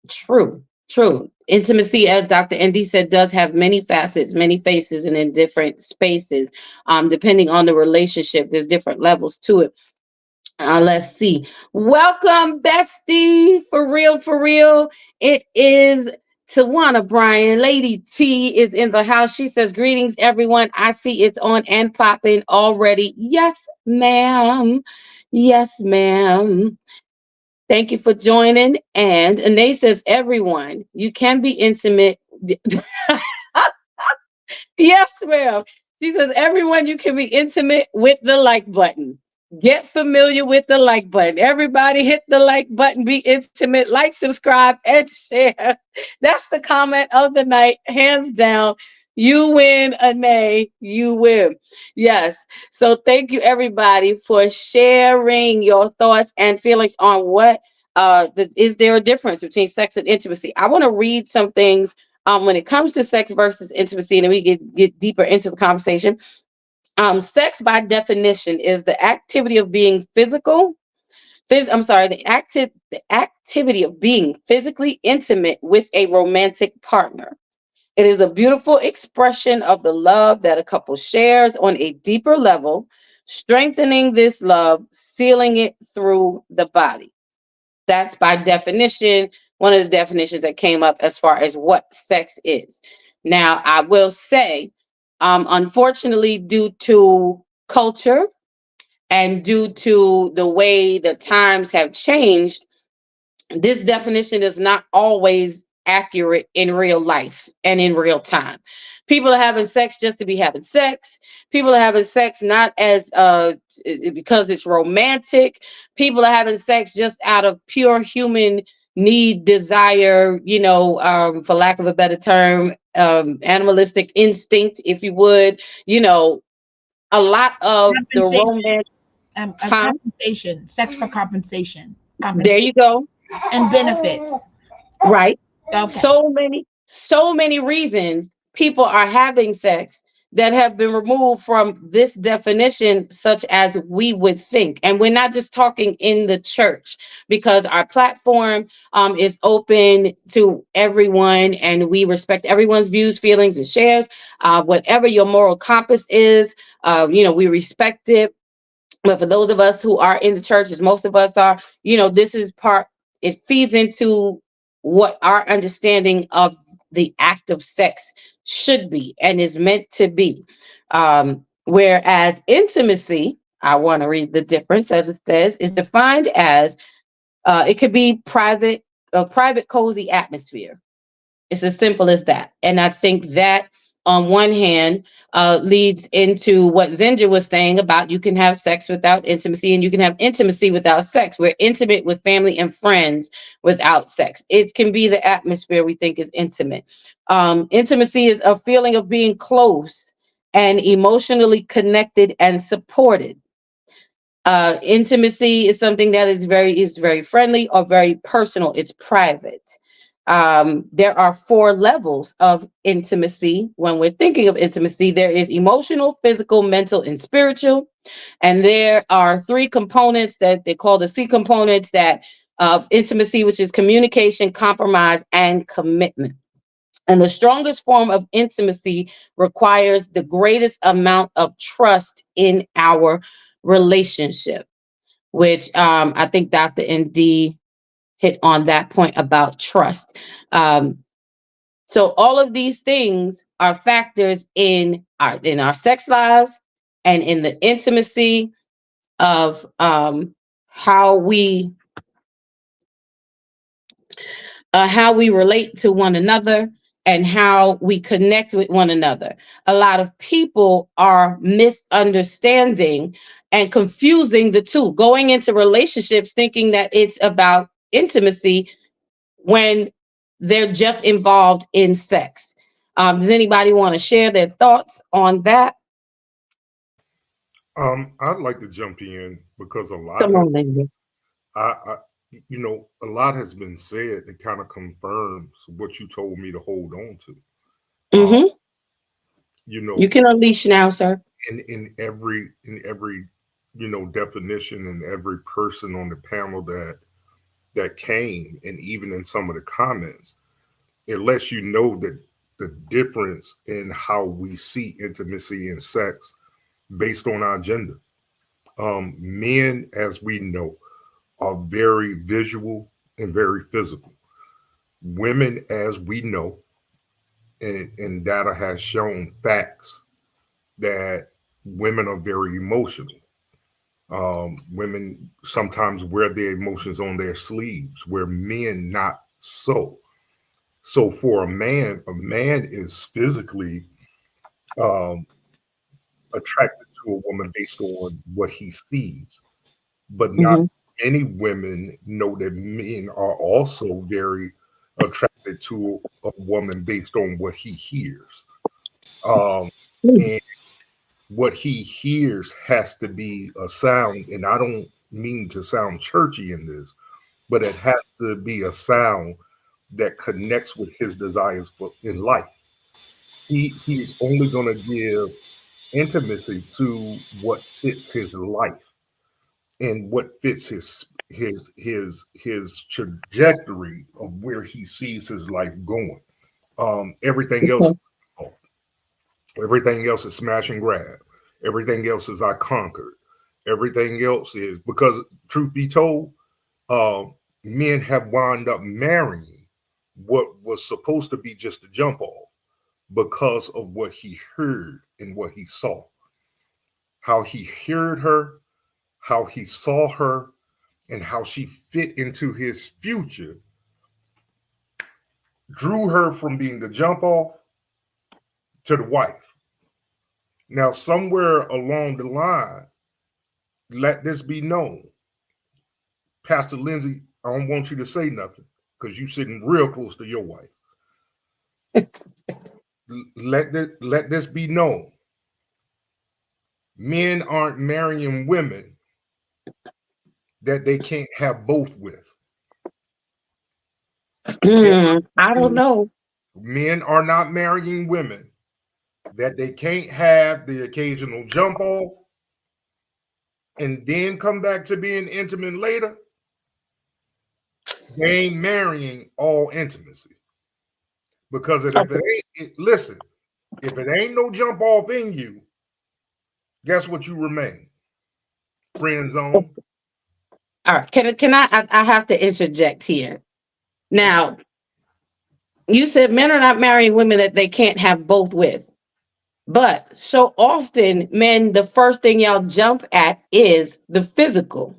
Speaker 9: True. Intimacy, as Dr. ND said, does have many facets, many faces, and in different spaces. Depending on the relationship, there's different levels to it. Let's see. Welcome, bestie. For real. It is Tawana Bryan. Lady T is in the house. She says, greetings, everyone. I see it's on and popping already. Yes, ma'am. Thank you for joining. And Anae says, everyone, you can be intimate. Yes, ma'am. She says, everyone, you can be intimate with the like button. Get familiar with the like button. Everybody hit the like button, be intimate, like, subscribe, and share. That's the comment of the night. Hands down. You win, Anae. You win. Yes. So thank you, everybody, for sharing your thoughts and feelings on what is there a difference between sex and intimacy. I want to read some things when it comes to sex versus intimacy, and then we get deeper into the conversation. Sex, by definition, is the activity of being the activity of being physically intimate with a romantic partner. It is a beautiful expression of the love that a couple shares on a deeper level, strengthening this love, sealing it through the body. That's by definition, one of the definitions that came up as far as what sex is. Now, I will say, unfortunately, due to culture and due to the way the times have changed, this definition is not always accurate in real life and in real time. People are having sex just to be having sex. People are having sex not as because it's romantic. People are having sex just out of pure human need, desire, for lack of a better term, animalistic instinct, if you would. A lot of the romance.
Speaker 8: Compensation, sex for compensation.
Speaker 9: There you go.
Speaker 8: And benefits.
Speaker 9: Right.
Speaker 8: Okay.
Speaker 9: So many reasons people are having sex that have been removed from this definition, such as we would think. And we're not just talking in the church, because our platform is open to everyone, and we respect everyone's views, feelings, and shares. Whatever your moral compass is, we respect it. But for those of us who are in the church, as most of us are, this is it feeds into what our understanding of the act of sex should be and is meant to be. Whereas intimacy, I want to read the difference as it says, is defined as it could be a private, cozy atmosphere. It's as simple as that. And I think that on one hand leads into what Zinja was saying about you can have sex without intimacy and you can have intimacy without sex. We're intimate with family and friends without sex. It can be the atmosphere we think is intimate. Intimacy is a feeling of being close and emotionally connected and supported. Intimacy is something that is very friendly or very personal. It's private. There are 4 levels of intimacy. When we're thinking of intimacy, there is emotional, physical, mental, and spiritual. And there are 3 components that they call the C components that of intimacy, which is communication, compromise, and commitment. And the strongest form of intimacy requires the greatest amount of trust in our relationship, which I think Dr. ND hit on that point about trust. So all of these things are factors in our sex lives and in the intimacy of how we relate to one another and how we connect with one another. A lot of people are misunderstanding and confusing the two, going into relationships thinking that it's about intimacy when they're just involved in sex. Does anybody want to share their thoughts on that?
Speaker 3: I'd like to jump in because a lot
Speaker 9: Come on, Linda.
Speaker 3: a lot has been said that kind of confirms what you told me to hold on to.
Speaker 9: Mm-hmm. You can unleash now, sir.
Speaker 3: In every definition, and every person on the panel that came, and even in some of the comments, it lets you know that the difference in how we see intimacy and sex based on our gender. Men, as we know, are very visual and very physical. Women, as we know, and data has shown facts that women are very emotional. Women sometimes wear their emotions on their sleeves, where men not so. So for a man is physically attracted to a woman based on what he sees, but not many women know that men are also very attracted to a woman based on what he hears. And what he hears has to be a sound, and I don't mean to sound churchy in this, but it has to be a sound that connects with his desires in life. He's only going to give intimacy to what fits his life and what fits his trajectory of where he sees his life going. Everything else is smash and grab. Everything else is I conquered. Everything else is, because truth be told, men have wound up marrying what was supposed to be just a jump off because of what he heard and what he saw. How he heard her, how he saw her, and how she fit into his future drew her from being the jump off to the wife. Now, somewhere along the line, let this be known. Pastor Lindsay, I don't want you to say nothing because you're sitting real close to your wife. Let this be known. Men aren't marrying women that they can't have both with.
Speaker 9: I don't know.
Speaker 3: Men are not marrying women that they can't have the occasional jump off and then come back to being intimate later. They ain't marrying all intimacy. Because if it ain't no jump off in you, guess what you remain? Friend zone.
Speaker 9: All right. Can I have to interject here. Now, You said men are not marrying women that they can't have both with. But so often, men, the first thing y'all jump at is the physical.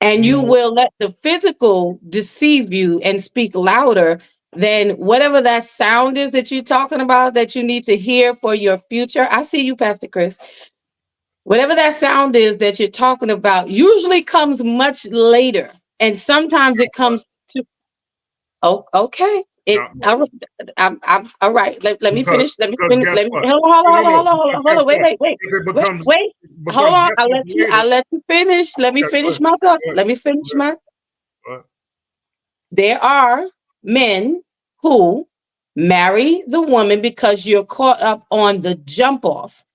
Speaker 9: And you will let the physical deceive you and speak louder than whatever that sound is that you're talking about that you need to hear for your future. I see you, Pastor Chris. Whatever that sound is that you're talking about usually comes much later. And sometimes it comes to, oh, okay. I'm all right. Let me finish. Let me finish. Let me hold on. Wait. Hold on. I'll let you finish. Let me finish my thought. Let me finish my. There are men who marry the woman because you're caught up on the jump off,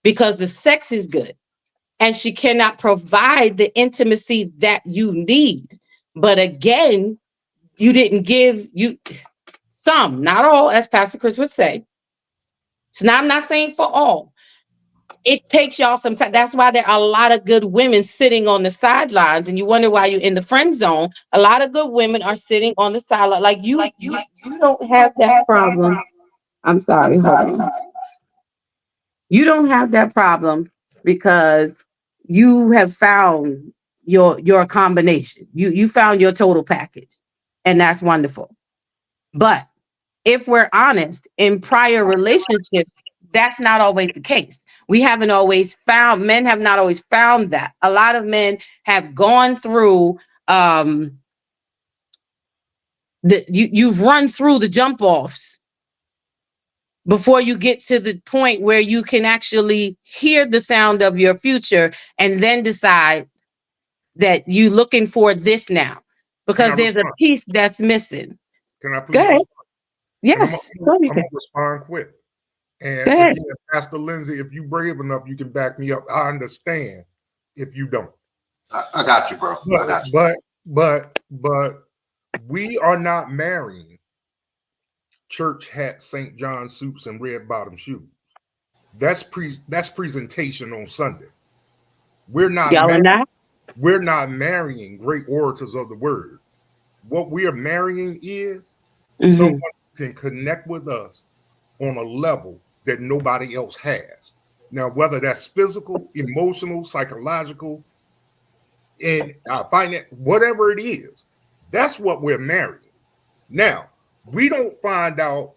Speaker 9: because the sex is good and she cannot provide the intimacy that you need. But again, you didn't give some, not all, as Pastor Chris would say. So now I'm not saying for all. It takes y'all some time. That's why there are a lot of good women sitting on the sidelines, and you wonder why you're in the friend zone. A lot of good women are sitting on the sideline. Like you don't have that problem. I'm sorry. Hold on. You don't have that problem because you have found your combination. You found your total package, and that's wonderful. But if we're honest, in prior relationships, that's not always the case. Men have not always found that. A lot of men have gone through you've run through the jump offs before you get to the point where you can actually hear the sound of your future and then decide that you're looking for this now, because there's a piece that's missing.
Speaker 3: Can I please?
Speaker 9: Go ahead. Yes.
Speaker 3: I'm going to respond quick. And again, Pastor Lindsay, if you're brave enough, you can back me up. I understand if you don't.
Speaker 7: I got you, bro. I got you.
Speaker 3: But we are not marrying church hat, St. John suits, and red bottom shoes. That's presentation on Sunday. We're not marrying great orators of the word. What we are marrying is someone who can connect with us on a level that nobody else has. Now, whether that's physical, emotional, psychological, and finance, whatever it is, that's what we're marrying. Now, we don't find out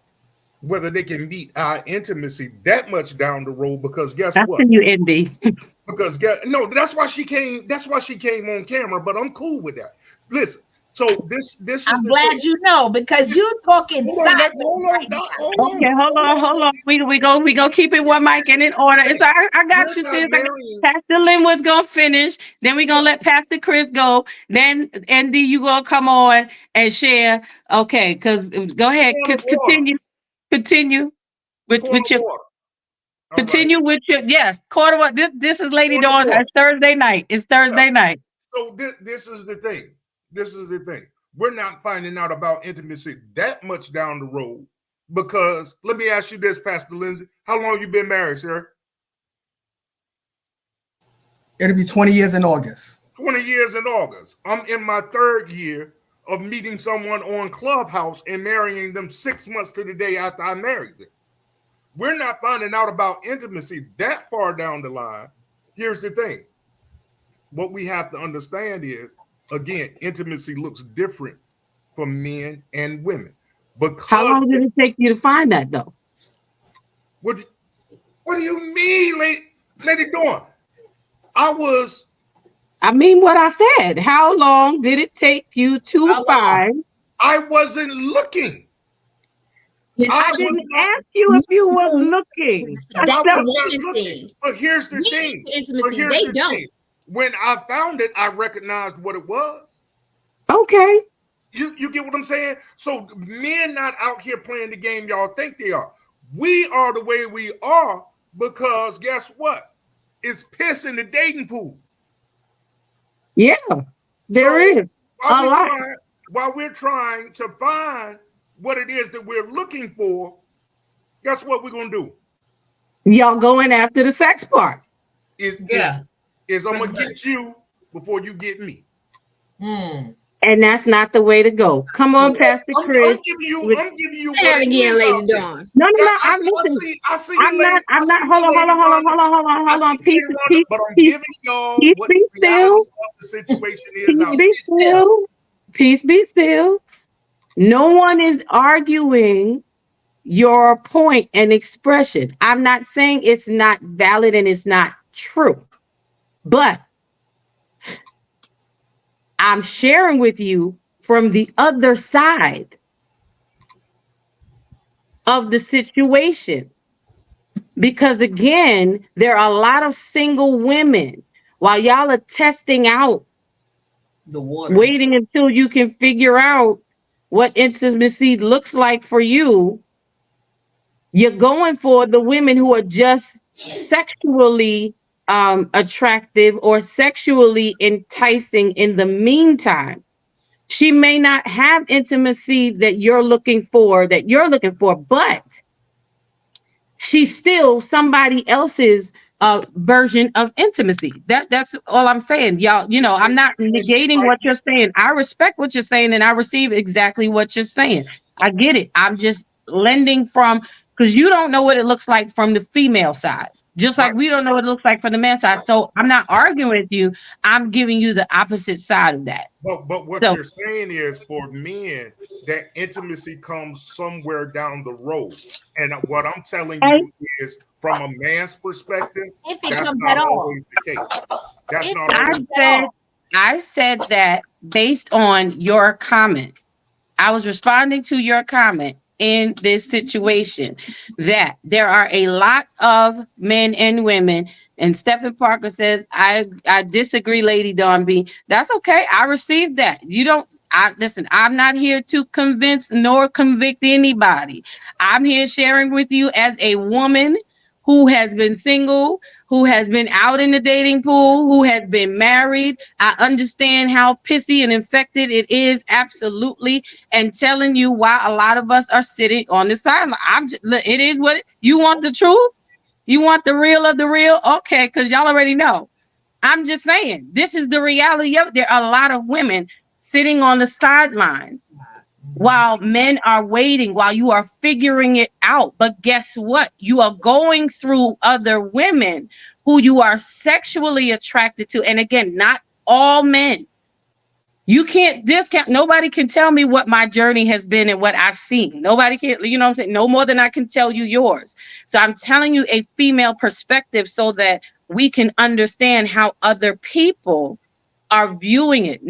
Speaker 3: whether they can meet our intimacy that much down the road, because guess what?
Speaker 9: That's you envy.
Speaker 3: Because that's why she came. That's why she came on camera. But I'm cool with that. Listen. So this is.
Speaker 8: I'm glad you know, because you talking sideways right now.
Speaker 9: Okay, hold on. We go keep it one mic and in order. It's I got you, sis. Pastor Lynn was gonna finish. Then we gonna let Pastor Chris go. Then Andy, you gonna come on and share. Okay, because go ahead, continue with your. Continue with your quarter one. This is Lady Dawn's. It's Thursday night. It's Thursday night.
Speaker 3: So this is the thing. We're not finding out about intimacy that much down the road, because let me ask you this, Pastor Lindsay. How long you been married, sir?
Speaker 6: It'll be 20 years in August.
Speaker 3: 20 years in August. I'm in my 3rd year of meeting someone on Clubhouse and marrying them 6 months to the day after I married them. We're not finding out about intimacy that far down the line. Here's the thing. What we have to understand is, again, intimacy looks different for men and women. Because
Speaker 9: how long did it take you to find that, though?
Speaker 3: What do you mean, Lady Dawn?
Speaker 9: I mean what I said. How long did it take you to find?
Speaker 3: I wasn't looking.
Speaker 9: I didn't ask you if you were looking.
Speaker 3: But here's the thing.
Speaker 4: Intimacy, they don't.
Speaker 3: When I found it, I recognized what it was.
Speaker 9: Okay.
Speaker 3: You get what I'm saying? So men not out here playing the game y'all think they are. We are the way we are because guess what? It's piss in the dating pool.
Speaker 9: Yeah, there is a lot.
Speaker 3: While we're trying to find what it is that we're looking for, guess what we're going to do?
Speaker 9: Y'all going after the sex part.
Speaker 3: Is I'm going to get you before you get me.
Speaker 9: And And that's not the way to go. Come on, Pastor Chris.
Speaker 3: I'm giving you
Speaker 4: Say
Speaker 3: what
Speaker 4: it
Speaker 3: it
Speaker 4: again,
Speaker 3: is
Speaker 4: Lady
Speaker 3: out there.
Speaker 4: Dawn.
Speaker 9: No.
Speaker 3: I see you, lady.
Speaker 9: I'm not. Hold on. Peace.
Speaker 3: But I'm giving y'all what the reality of the situation is out there.
Speaker 9: Peace be still. No one is arguing your point and expression. I'm not saying it's not valid and it's not true, but I'm sharing with you from the other side of the situation. Because again, there are a lot of single women while y'all are testing out
Speaker 5: The water.
Speaker 9: waiting until you can figure out what intimacy looks like for you. You're going for the women who are just sexually attractive or sexually enticing in the meantime. She may not have intimacy that you're looking for, but she's still somebody else's version of intimacy. That's all I'm saying, y'all. You know, I'm not negating what you're saying. I respect what you're saying, and I receive exactly what you're saying. I get it. I'm just lending from, because you don't know what it looks like from the female side, just like we don't know what it looks like from the man side. So I'm not arguing with you. I'm giving you the opposite side of that.
Speaker 3: But what you're saying is, for men, that intimacy comes somewhere down the road. And what I'm telling you is, from a man's perspective, that's not always the case. That's not always
Speaker 9: I said that based on your comment. I was responding to your comment in this situation, that there are a lot of men and women. And Stephen Parker says, I disagree, Lady Dawn B. That's okay. I received that. Listen, I'm not here to convince nor convict anybody. I'm here sharing with you as a woman who has been single, who has been out in the dating pool, who has been married. I understand how pissy and infected it is, absolutely, and telling you why a lot of us are sitting on the sideline. It is what you want. The truth? You want the real of the real? Okay, because y'all already know. I'm just saying, this is the reality of it. There are a lot of women sitting on the sidelines while men are waiting, while you are figuring it out. But guess what? You are going through other women who you are sexually attracted to. And again, not all men. You can't discount. Nobody can tell me what my journey has been and what I've seen. Nobody can, you know what I'm saying? No more than I can tell you yours. So I'm telling you a female perspective so that we can understand how other people are viewing it.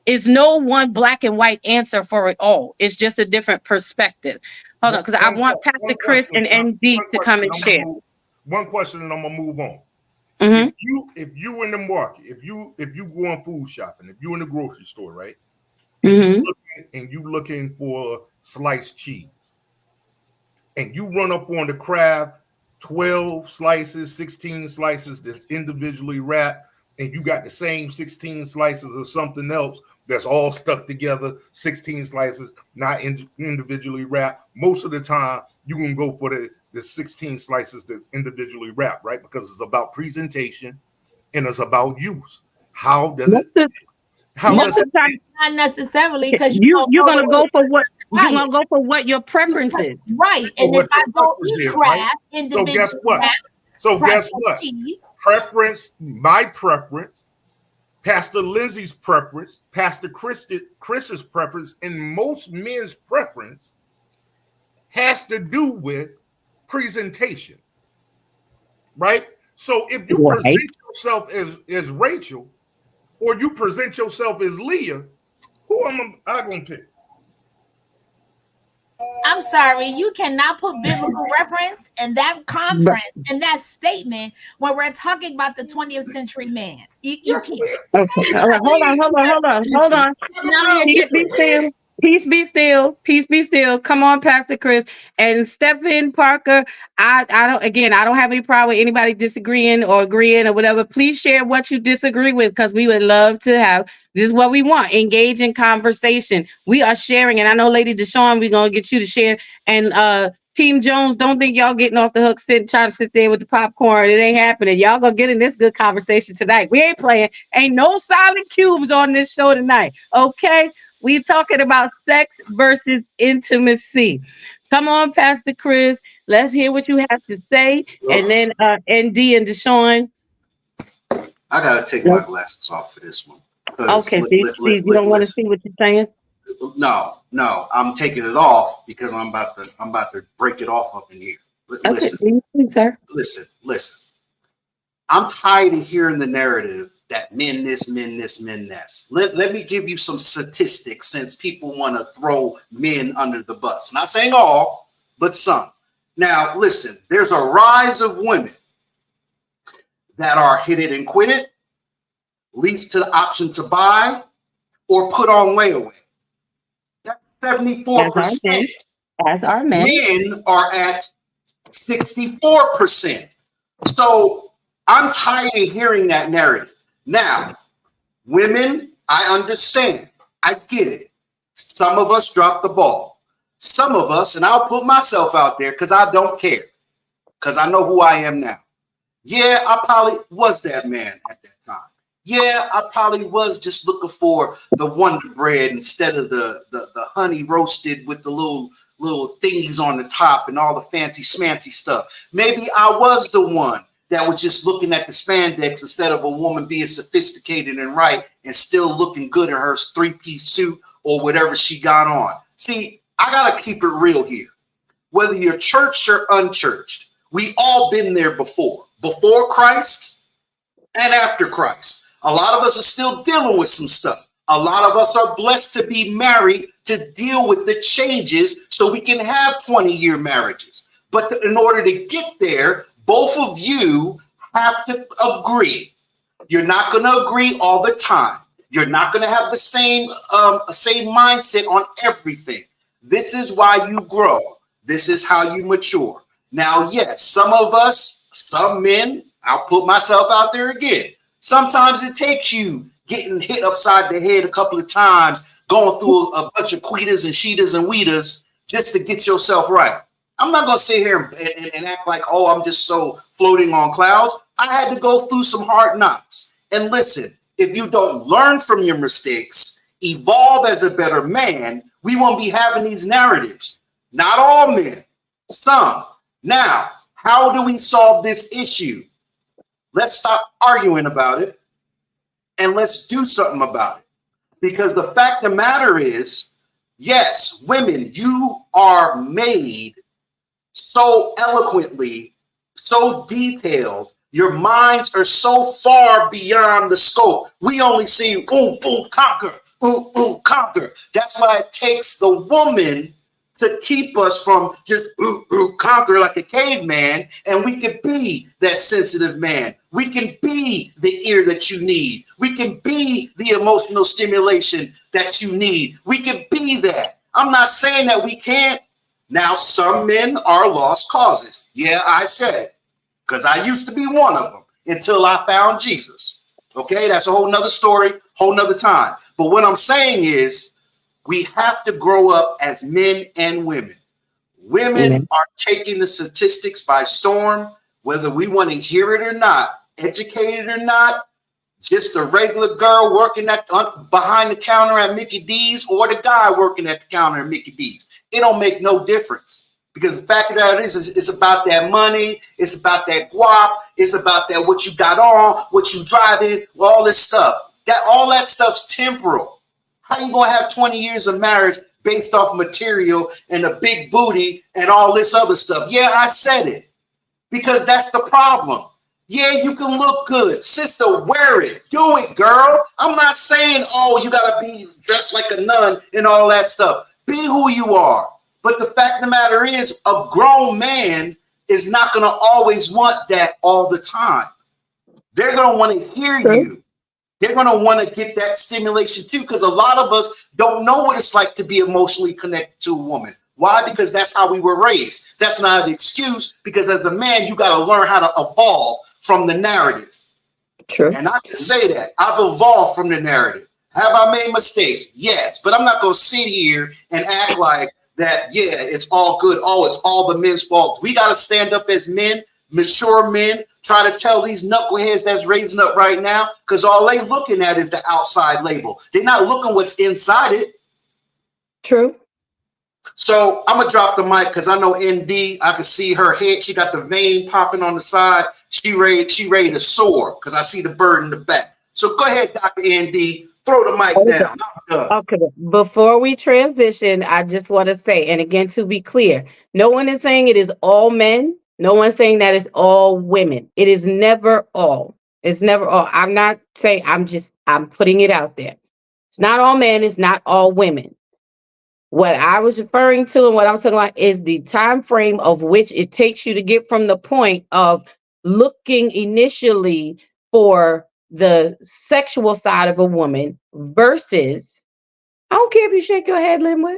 Speaker 9: It's no one black and white answer for it all. It's just a different perspective. Hold on, because I want Pastor Chris and ND to come and share.
Speaker 3: One question, and I'm gonna move on.
Speaker 9: Mm-hmm.
Speaker 3: If you in the market, if you going food shopping, if you in the grocery store, right?
Speaker 9: Mm-hmm.
Speaker 3: And you looking for sliced cheese, and you run up on the Kraft 12 slices, 16 slices that's individually wrapped, and you got the same 16 slices of something else that's all stuck together, 16 slices, not individually wrapped. Most of the time, you can go for the 16 slices that's individually wrapped, right? Because it's about presentation and it's about use. How does it?
Speaker 8: Not necessarily, because
Speaker 9: you're gonna go for what you're gonna go for what your preference is.
Speaker 8: Right. And if I go eat Kraft individually,
Speaker 3: so guess what? Preference, my preference, Pastor Lindsay's preference, Pastor Chris's preference, and most men's preference has to do with presentation, right? So if you present yourself as Rachel, or you present yourself as Leah, who am I going to pick?
Speaker 8: I'm sorry, you cannot put biblical reference in that conference, in that statement, when we're talking about the 20th century man. You can't.
Speaker 9: Okay. All right. Hold on. Peace be still. Come on, Pastor Chris and Stephen Parker. I don't have any problem with anybody disagreeing or agreeing or whatever. Please share what you disagree with, because we would love to have. This is what we want. Engage in conversation. We are sharing, and I know Lady Deshawn, we're gonna get you to share. And Team Jones, don't think y'all getting off the hook, trying to sit there with the popcorn. It ain't happening. Y'all gonna get in this good conversation tonight. We ain't playing. Ain't no silent cubes on this show tonight. Okay, we talking about sex versus intimacy. Come on, Pastor Chris. Let's hear what you have to say, and then ND and Deshaun.
Speaker 7: I gotta take my glasses off for this one.
Speaker 9: Okay, you don't want to see what you're saying.
Speaker 7: No, I'm taking it off because I'm about to break it off up in here. Listen,
Speaker 9: sir.
Speaker 7: Listen. I'm tired of hearing the narrative that men this, men this, men that. Let me give you some statistics since people want to throw men under the bus. Not saying all, but some. Now, listen, there's a rise of women that are hit it and quit it, leads to the option to buy or put on layaway. 74%.
Speaker 9: As our men.
Speaker 7: Men are at 64%. So I'm tired of hearing that narrative. Now, women, I understand. I get it. Some of us drop the ball. Some of us, and I'll put myself out there because I don't care, because I know who I am now. Yeah, I probably was that man at that time. Yeah, I probably was just looking for the Wonder Bread instead of the honey roasted with the little thingies on the top and all the fancy smancy stuff. Maybe I was the one that was just looking at the spandex instead of a woman being sophisticated and right and still looking good in her three-piece suit or whatever she got on. See, I got to keep it real here. Whether you're churched or unchurched, we all been there before Christ and after Christ. A lot of us are still dealing with some stuff. A lot of us are blessed to be married to deal with the changes so we can have 20-year marriages. But in order to get there, both of you have to agree. You're not going to agree all the time. You're not going to have the same mindset on everything. This is why you grow. This is how you mature. Now, yes, some of us, some men, I'll put myself out there again. Sometimes it takes you getting hit upside the head a couple of times, going through a bunch of queetas and sheetas and weetas just to get yourself right. I'm not going to sit here and act like, oh, I'm just so floating on clouds. I had to go through some hard knocks. And listen, if you don't learn from your mistakes, evolve as a better man, we won't be having these narratives. Not all men, some. Now, how do we solve this issue? Let's stop arguing about it and let's do something about it. Because the fact of the matter is, yes, women, you are made so eloquently, so detailed. Your minds are so far beyond the scope. We only see boom, boom, conquer, boom, boom, conquer. That's why it takes the woman to keep us from just conquer like a caveman, and we can be that sensitive man. We can be the ear that you need. We can be the emotional stimulation that you need. We can be that. I'm not saying that we can't. Now, some men are lost causes. Yeah, I said it, because I used to be one of them until I found Jesus. Okay, that's a whole nother story, whole nother time. But what I'm saying is, we have to grow up as men and women. Women are taking the statistics by storm, whether we want to hear it or not, educated or not, just a regular girl working at behind the counter at Mickey D's or the guy working at the counter at Mickey D's. It don't make no difference, because the fact of that is it's about that money. It's about that guap. It's about that what you got on, what you driving, all this stuff. All that stuff's temporal. How you gonna have 20 years of marriage based off material and a big booty and all this other stuff? Yeah, I said it, because that's the problem. Yeah, you can look good. Sister, wear it. Do it, girl. I'm not saying, oh, you gotta be dressed like a nun and all that stuff. Be who you are. But the fact of the matter is, a grown man is not gonna always want that all the time. They're gonna want to hear you. They're going to want to get that stimulation too, because a lot of us don't know what it's like to be emotionally connected to a woman. Why? Because that's how we were raised. That's not an excuse, because as a man, you got to learn how to evolve from the narrative.
Speaker 9: True.
Speaker 7: And I can say that. I've evolved from the narrative. Have I made mistakes? Yes. But I'm not going to sit here and act like that, yeah, it's all good. Oh, it's all the men's fault. We got to stand up as men, mature men, try to tell these knuckleheads that's raising up right now, because all they looking at is the outside label. They're not looking what's inside it.
Speaker 9: True.
Speaker 7: So I'm gonna drop the mic because I know ND. I can see her head. She got the vein popping on the side. She ready to soar because I see the bird in the back. So go ahead, Dr. ND. Throw the mic down. I'm done.
Speaker 9: Okay. Before we transition, I just want to say, and again, to be clear, no one is saying it is all men. No one's saying that it's all women. It is never all. It's never all. I'm not saying, I'm putting it out there. It's not all men. It's not all women. What I was referring to and what I'm talking about is the time frame of which it takes you to get from the point of looking initially for the sexual side of a woman versus, I don't care if you shake your head, Linwood,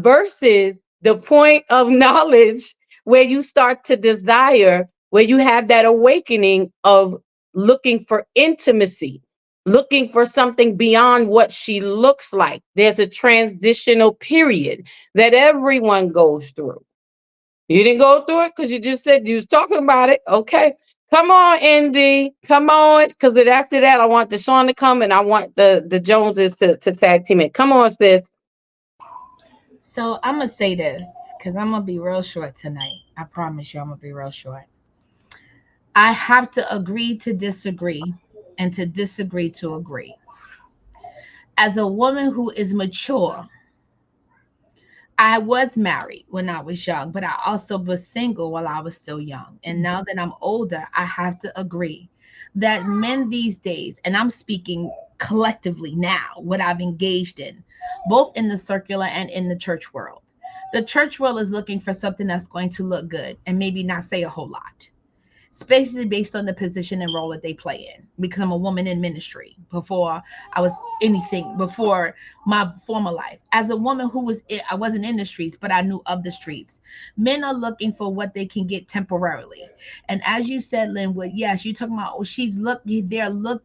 Speaker 9: versus the point of knowledge where you start to desire, where you have that awakening of looking for intimacy, looking for something beyond what she looks like. There's a transitional period that everyone goes through. You didn't go through it because you just said you was talking about it. Okay. Come on, ND. Come on. Because after that, I want Deshaun to come and I want the Joneses to tag team it. Come on, sis.
Speaker 8: So I'm going to say this because I'm going to be real short tonight. I promise you I'm going to be real short. I have to agree to disagree and to disagree to agree. As a woman who is mature, I was married when I was young, but I also was single while I was still young. And now that I'm older, I have to agree that men these days, and I'm speaking collectively now, what I've engaged in, both in the circular and in the church world. The church world is looking for something that's going to look good and maybe not say a whole lot, especially based on the position and role that they play in, because I'm a woman in ministry before I was anything, before my former life. As a woman I wasn't in the streets, but I knew of the streets. Men are looking for what they can get temporarily. And as you said, Linwood, yes, you're talking about,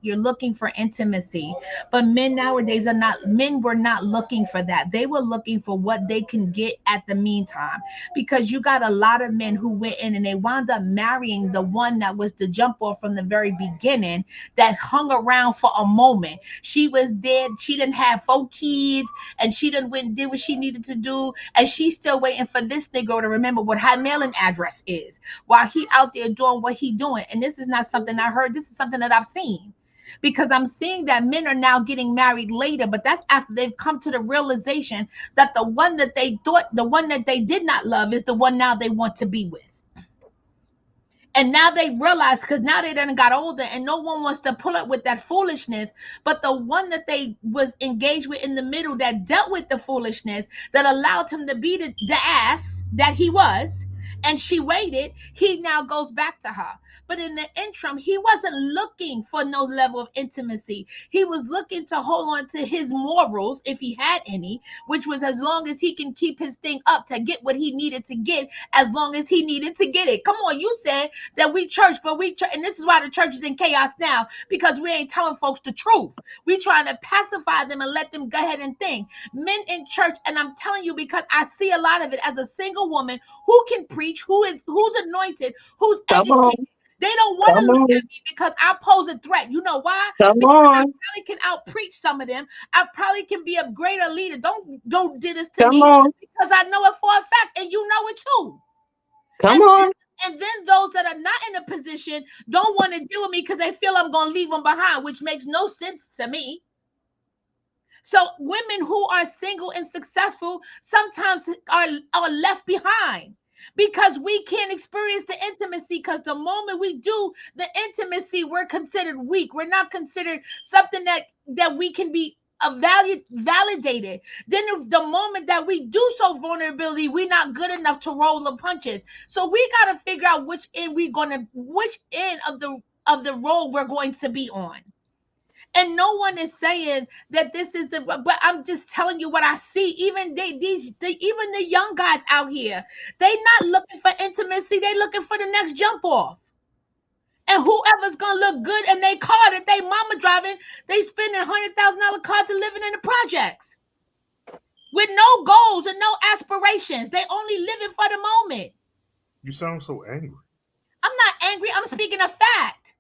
Speaker 8: you're looking for intimacy, but men nowadays were not looking for that. They were looking for what they can get at the meantime, because you got a lot of men who went in and they wound up marrying the one that was the jump off from the very beginning, that hung around for a moment. She was dead. She didn't have 4 kids and she didn't went and did what she needed to do. And she's still waiting for this nigga to remember what her mailing address is while he out there doing what he doing. And this is not something I heard. This is something that I've seen, because I'm seeing that men are now getting married later, but that's after they've come to the realization that the one that they did not love is the one now they want to be with. And now they realize, because now they done got older and no one wants to pull up with that foolishness, but the one that they was engaged with in the middle that dealt with the foolishness, that allowed him to be the ass that he was, and she waited, he now goes back to her. But in the interim, he wasn't looking for no level of intimacy. He was looking to hold on to his morals, if he had any, which was as long as he can keep his thing up to get what he needed to get, as long as he needed to get it. Come on, you said that we church, and this is why the church is in chaos now, because we ain't telling folks the truth. We trying to pacify them and let them go ahead and think. Men in church, and I'm telling you, because I see a lot of it as a single woman who can preach, who's anointed, who's educated. They don't want to look at me because I pose a threat. You know why? Because I probably can out-preach some of them. I probably can be a greater leader. Don't do this to me, because I know it for a fact, and you know it too. And then those that are not in a position don't want to deal with me because they feel I'm going to leave them behind, which makes no sense to me. So women who are single and successful sometimes are left behind, because we can't experience the intimacy, because the moment we do the intimacy, we're considered weak. We're not considered something that we can be validated. Then if the moment that we do show vulnerability, we're not good enough to roll the punches. So we got to figure out which end of the road we're going to be on. And no one is saying that this is but I'm just telling you what I see. Even even the young guys out here, they not looking for intimacy. They looking for the next jump off. And whoever's gonna look good in their car that they mama driving, they spending $100,000 car to living in the projects.
Speaker 10: with no goals and no aspirations. They only living for the moment.
Speaker 3: You sound so angry.
Speaker 10: I'm not angry. I'm speaking of fact.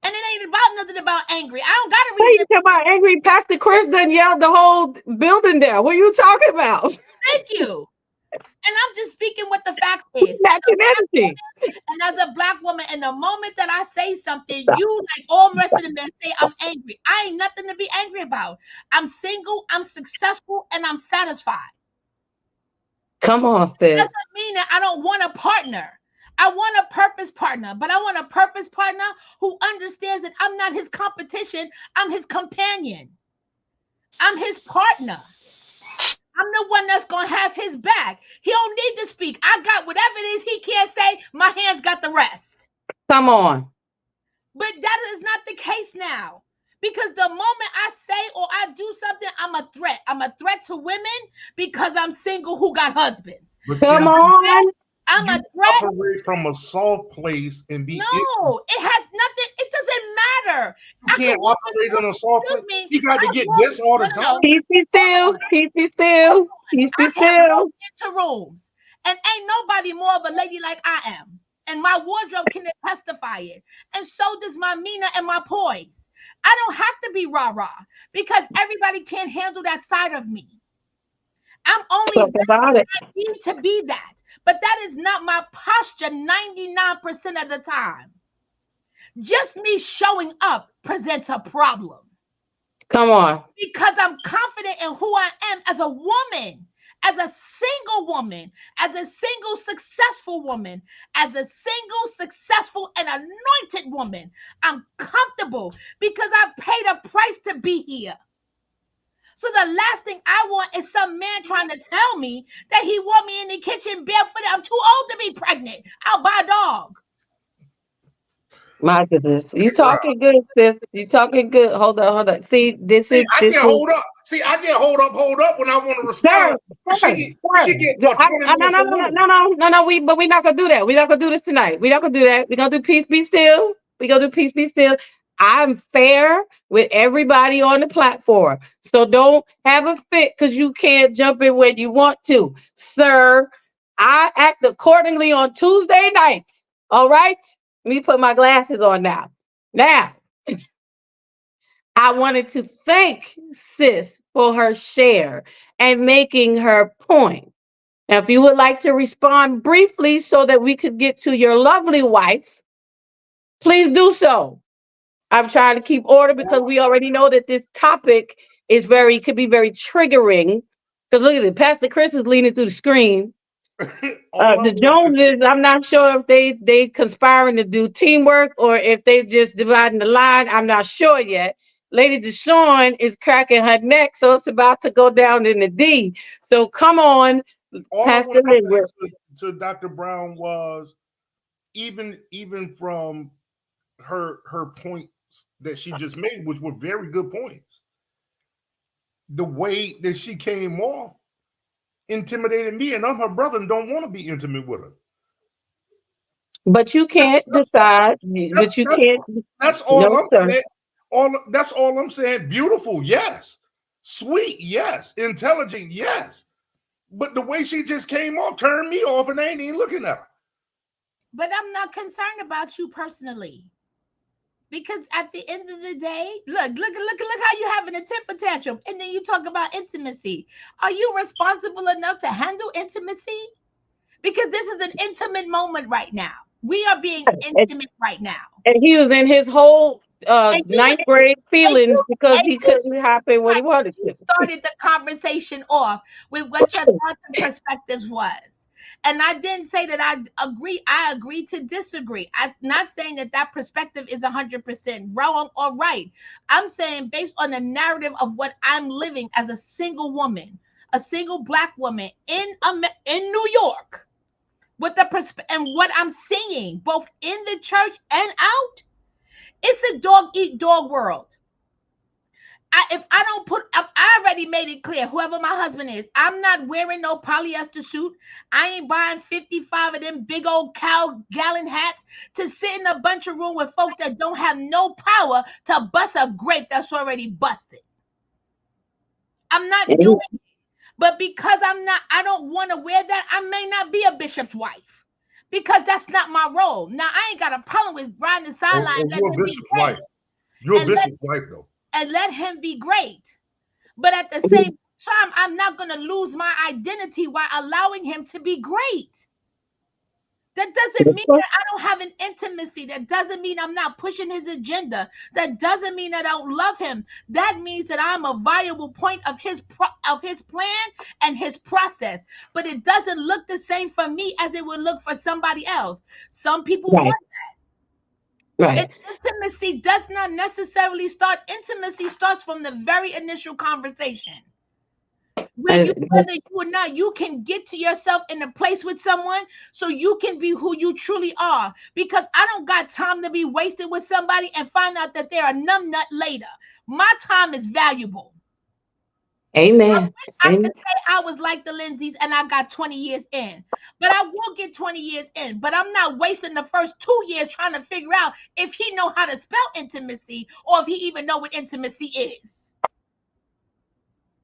Speaker 10: And it ain't about nothing about angry. I don't got a
Speaker 9: What are
Speaker 10: reason.
Speaker 9: you talking about angry? Pastor Chris done yelled the whole building down. What are you talking about?
Speaker 10: Thank you. And I'm just speaking what the facts is.
Speaker 9: Matching energy.
Speaker 10: And as a black woman, in the moment that I say something, you, like all the rest of the men, say I'm angry. I ain't nothing to be angry about. I'm single, I'm successful, and I'm satisfied.
Speaker 9: Come on, sis.
Speaker 10: Doesn't mean that I don't want a partner. I want a purpose partner, but I want a purpose partner who understands that I'm not his competition. I'm his companion. I'm his partner. I'm the one that's going to have his back. He don't need to speak. I got whatever it is he can't say. My hands got the rest.
Speaker 9: Come on.
Speaker 10: But that is not the case now. Because the moment I say or I do something, I'm a threat. I'm a threat to women because I'm single who got husbands.
Speaker 9: Come on.
Speaker 10: I'm a threat.
Speaker 3: Operate from a soft place and be.
Speaker 10: No, it has nothing. It doesn't matter.
Speaker 3: You can't operate on a soft place. You got to get this all the time.
Speaker 9: Peace be still. Peace be still. Peace be still.
Speaker 10: Into rooms, and ain't nobody more of a lady like I am. And my wardrobe can testify it. And so does my Mina and my poise. I don't have to be rah-rah because everybody can't handle that side of me. I'm only
Speaker 9: about it.
Speaker 10: I need to be that. But that is not my posture 99% of the time. Just me showing up presents a problem.
Speaker 9: Come on.
Speaker 10: Because I'm confident in who I am as a woman, as a single woman, as a single successful woman, as a single successful and anointed woman. I'm comfortable because I paid a price to be here. So the last thing I want is some man trying to tell me that he want me in the kitchen barefooted. I'm too old to be pregnant. I'll buy a dog.
Speaker 9: My goodness. You talking good, sis. You talking good. Hold on. See, this is.
Speaker 3: I can't hold up. See, I can't hold up when I want to respond. She get what, 20 minutes
Speaker 9: No. We're not gonna do that. We're not gonna do this tonight. We're not gonna do that. We're gonna do peace be still. We're gonna do peace be still. I'm fair with everybody on the platform. So don't have a fit because you can't jump in when you want to. Sir, I act accordingly on Tuesday nights. All right? Let me put my glasses on now. Now, I wanted to thank sis for her share and making her point. Now, if you would like to respond briefly so that we could get to your lovely wife, please do so. I'm trying to keep order because we already know that this topic is could be very triggering. Because look at it, Pastor Chris is leaning through the screen. The Joneses, I'm not sure if they conspiring to do teamwork or if they just dividing the line. I'm not sure yet. Lady Deshawn is cracking her neck, so it's about to go down in the D. So come on, Pastor Lindbergh.
Speaker 3: To Dr. Brown was even from her points that she just made, which were very good points. The way that she came off intimidated me, and I'm her brother and don't want to be intimate with her.
Speaker 9: But you can't decide. But you can't.
Speaker 3: That's all I'm saying. That's all I'm saying. Beautiful, yes. Sweet, yes. Intelligent, yes. But the way she just came off turned me off, and I ain't even looking at her.
Speaker 10: But I'm not concerned about you personally. Because at the end of the day, look how you having a temper tantrum. And then you talk about intimacy. Are you responsible enough to handle intimacy? Because this is an intimate moment right now. We are being intimate right now.
Speaker 9: And he was in his whole ninth grade feelings because he couldn't happen when he wanted to.
Speaker 10: You started the conversation off with what your thoughts and perspectives was. And I didn't say that I agree. I agree to disagree. I'm not saying that perspective is 100% wrong or right. I'm saying based on the narrative of what I'm living as a single woman, a single Black woman in New York, with the and what I'm seeing both in the church and out, it's a dog eat dog world. I already made it clear, whoever my husband is, I'm not wearing no polyester suit. I ain't buying 55 of them big old cow gallon hats to sit in a bunch of room with folks that don't have no power to bust a grape that's already busted. I'm not doing it. But because I don't want to wear that, I may not be a bishop's wife because that's not my role. Now, I ain't got a problem with riding the sideline.
Speaker 3: You're a bishop's wife. You're a bishop's wife, though.
Speaker 10: And let him be great. But at the same time, I'm not going to lose my identity while allowing him to be great. That doesn't mean that I don't have an intimacy. That doesn't mean I'm not pushing his agenda. That doesn't mean that I don't love him. That means that I'm a viable point of his plan and his process. But it doesn't look the same for me as it would look for somebody else. Some people want that.
Speaker 9: Right.
Speaker 10: And intimacy does not necessarily start. Intimacy starts from the very initial conversation. Whether you or not, you can get to yourself in a place with someone so you can be who you truly are. Because I don't got time to be wasted with somebody and find out that they're a numbnut later. My time is valuable.
Speaker 9: Amen.
Speaker 10: I could say I was like the Lindsays and I got 20 years in. But I will get 20 years in. But I'm not wasting the first 2 years trying to figure out if he know how to spell intimacy or if he even know what intimacy is.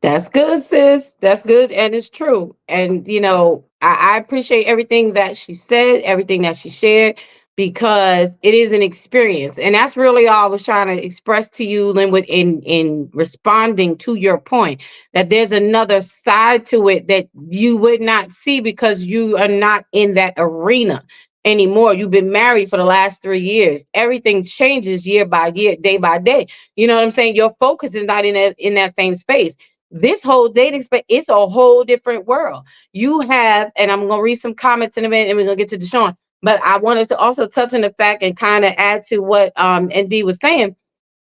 Speaker 9: That's good, sis. That's good. And it's true. And, you know, I appreciate everything that she said, everything that she shared, because it is an experience. And that's really all I was trying to express to you, Linwood, in responding to your point, that there's another side to it that you would not see because you are not in that arena anymore. You've been married for the last 3 years. Everything changes year by year, day by day. You know what I'm saying? Your focus is not in that same space. This whole dating space, it's a whole different world. You have, and I'm going to read some comments in a minute and we're going to get to Deshaun, but I wanted to also touch on the fact and kind of add to what ND was saying.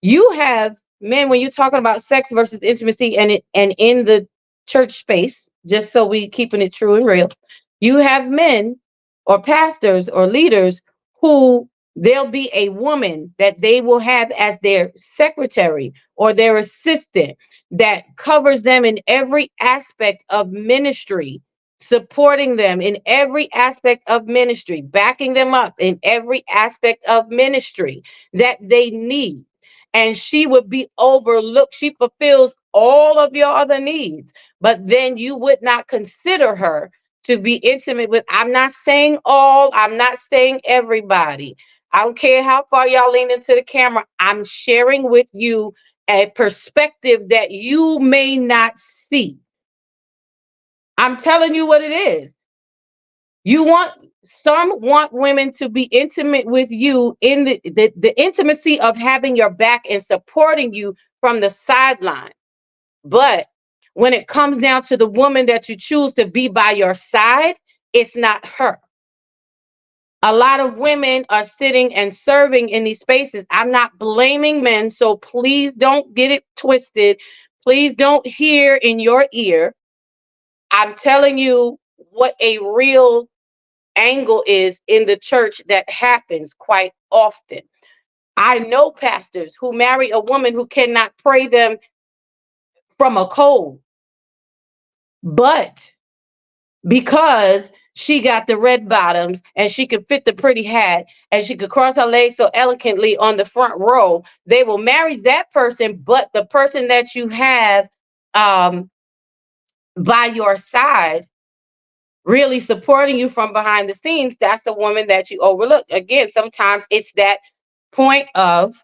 Speaker 9: You have men, when you're talking about sex versus intimacy and in the church space, just so we keeping it true and real, you have men or pastors or leaders who there'll be a woman that they will have as their secretary or their assistant that covers them in every aspect of ministry, supporting them in every aspect of ministry, backing them up in every aspect of ministry that they need. And she would be overlooked. She fulfills all of your other needs, but then you would not consider her to be intimate with. I'm not saying all, I'm not saying everybody. I don't care how far y'all lean into the camera. I'm sharing with you a perspective that you may not see. I'm telling you what it is. Some want women to be intimate with you in the intimacy of having your back and supporting you from the sideline. But when it comes down to the woman that you choose to be by your side, it's not her. A lot of women are sitting and serving in these spaces. I'm not blaming men, so please don't get it twisted. Please don't hear in your ear. I'm telling you what a real angle is in the church that happens quite often. I know pastors who marry a woman who cannot pray them from a cold, but because she got the red bottoms and she could fit the pretty hat and she could cross her legs so elegantly on the front row, they will marry that person. But the person that you have by your side, really supporting you from behind the scenes, that's the woman that you overlook. Again, sometimes it's that point of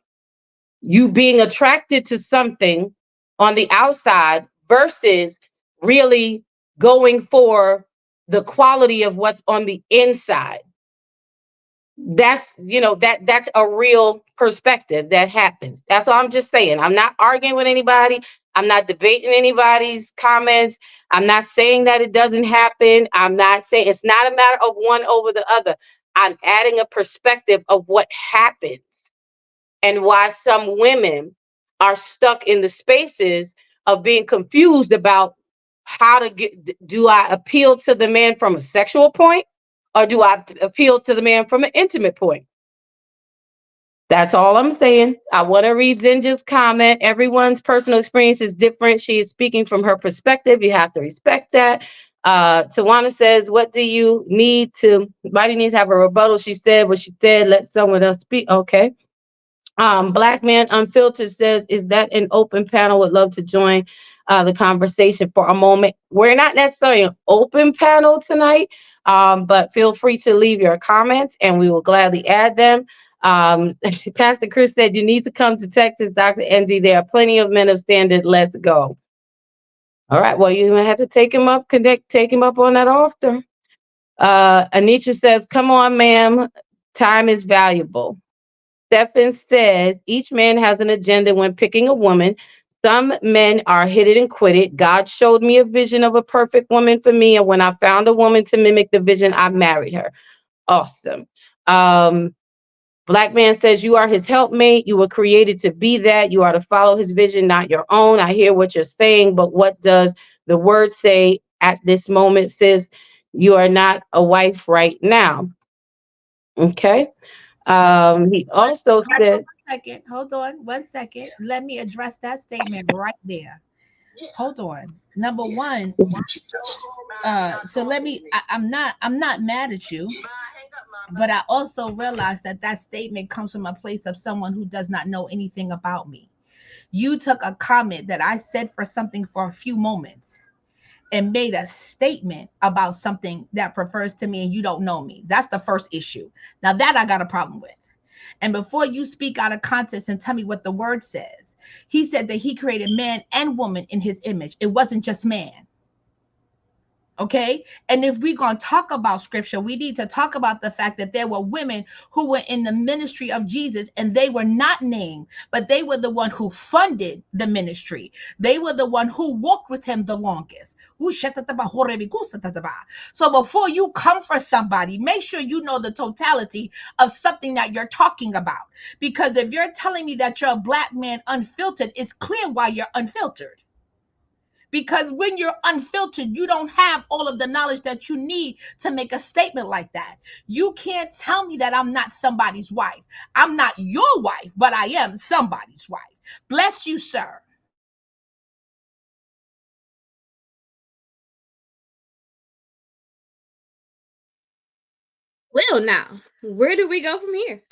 Speaker 9: you being attracted to something on the outside versus really going for the quality of what's on the inside. That's, that's a real perspective that happens. That's all I'm just saying. I'm not arguing with anybody. I'm not debating anybody's comments. I'm not saying that it doesn't happen. I'm not saying it's not a matter of one over the other. I'm adding a perspective of what happens and why some women are stuck in the spaces of being confused about how to do I appeal to the man from a sexual point or do I appeal to the man from an intimate point? That's all I'm saying. I want to read Zinja's comment. Everyone's personal experience is different. She is speaking from her perspective. You have to respect that. Tawana says, why do you need to have a rebuttal? She said what she said. Let someone else speak. Okay. Black Man Unfiltered says, is that an open panel? Would love to join. the conversation for a moment. We're not necessarily an open panel tonight, but feel free to leave your comments and we will gladly add them. Pastor Chris said, you need to come to Texas, Dr. ND. There are plenty of men of standard. Let's go. All right. Well, you have to take him up on that offer. Anitra says, come on, ma'am. Time is valuable. Stephen says, each man has an agenda when picking a woman. Some men are hit it and quit it. God showed me a vision of a perfect woman for me. And when I found a woman to mimic the vision, I married her. Awesome. Black man says, you are his helpmate. You were created to be that. You are to follow his vision, not your own. I hear what you're saying, but what does the word say at this moment? Sis, you are not a wife right now. Okay. He also said,
Speaker 10: Hold on 1 second. Let me address that statement right there. Hold on. Number one, so let me. I'm not mad at you, but I also realize that statement comes from a place of someone who does not know anything about me. You took a comment that I said for something for a few moments and made a statement about something that refers to me, and you don't know me. That's the first issue. Now that I got a problem with. And before you speak out of context and tell me what the word says, he said that he created man and woman in his image. It wasn't just man. Okay. And if we're going to talk about scripture, we need to talk about the fact that there were women who were in the ministry of Jesus and they were not named, but they were the one who funded the ministry. They were the one who walked with him the longest. So before you come for somebody, make sure you know the totality of something that you're talking about. Because if you're telling me that you're a black man unfiltered, it's clear why you're unfiltered. Because when you're unfiltered, you don't have all of the knowledge that you need to make a statement like that. You can't tell me that I'm not somebody's wife. I'm not your wife, but I am somebody's wife. Bless you, sir.
Speaker 4: Well, now, where do we go from here?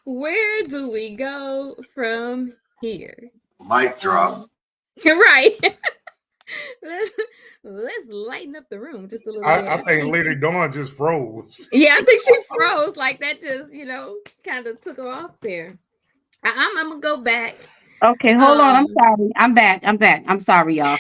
Speaker 4: Where do we go from here?
Speaker 7: Mic drop.
Speaker 4: Right. let's lighten up the room just a little bit.
Speaker 3: I think Lady Dawn just froze.
Speaker 4: Yeah, I think she froze. Like that just, kind of took her off there. I'm gonna go back.
Speaker 9: Okay, hold on. I'm sorry. I'm back. I'm sorry, y'all.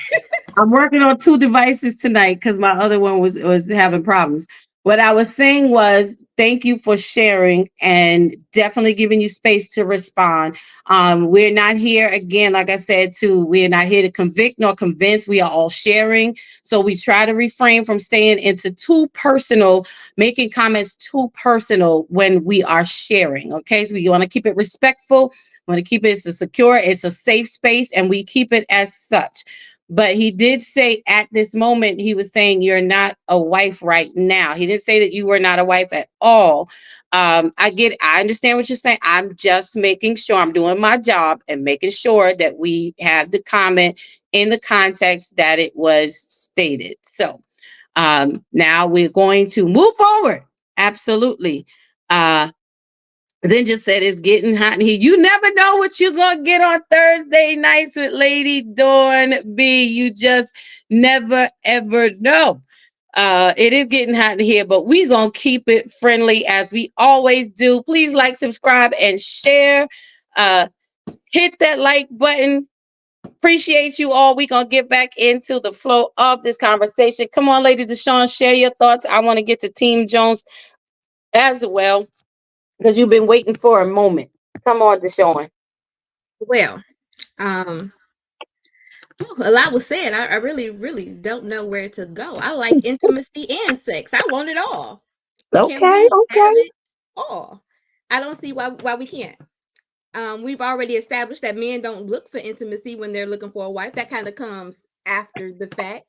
Speaker 9: I'm working on 2 devices tonight because my other one was having problems. What I was saying was, thank you for sharing and definitely giving you space to respond. We're not here, again, like I said, we're not here to convict nor convince. We are all sharing. So we try to refrain from staying into too personal, making comments too personal when we are sharing. Okay, so we want to keep it respectful. We want to keep it secure. It's a safe space, and we keep it as such. But he did say at this moment, he was saying you're not a wife right now. He didn't say that you were not a wife at all. I understand what you're saying. I'm just making sure I'm doing my job and making sure that we have the comment in the context that it was stated. So now we're going to move forward. Absolutely. Then just said it's getting hot in here. You never know what you're going to get on Thursday nights with Lady Dawn B. You just never, ever know. It is getting hot in here, but we're going to keep it friendly as we always do. Please like, subscribe, and share. Hit that like button. Appreciate you all. We're going to get back into the flow of this conversation. Come on, Lady Deshawn, share your thoughts. I want to get to Team Jones as well, because you've been waiting for a moment. Come on, Deshawn.
Speaker 4: Well, a lot was said. I really, really don't know where to go. I like intimacy and sex. I want it all.
Speaker 9: Okay.
Speaker 4: Have it all. I don't see why we can't. We've already established that men don't look for intimacy when they're looking for a wife. That kind of comes after the fact.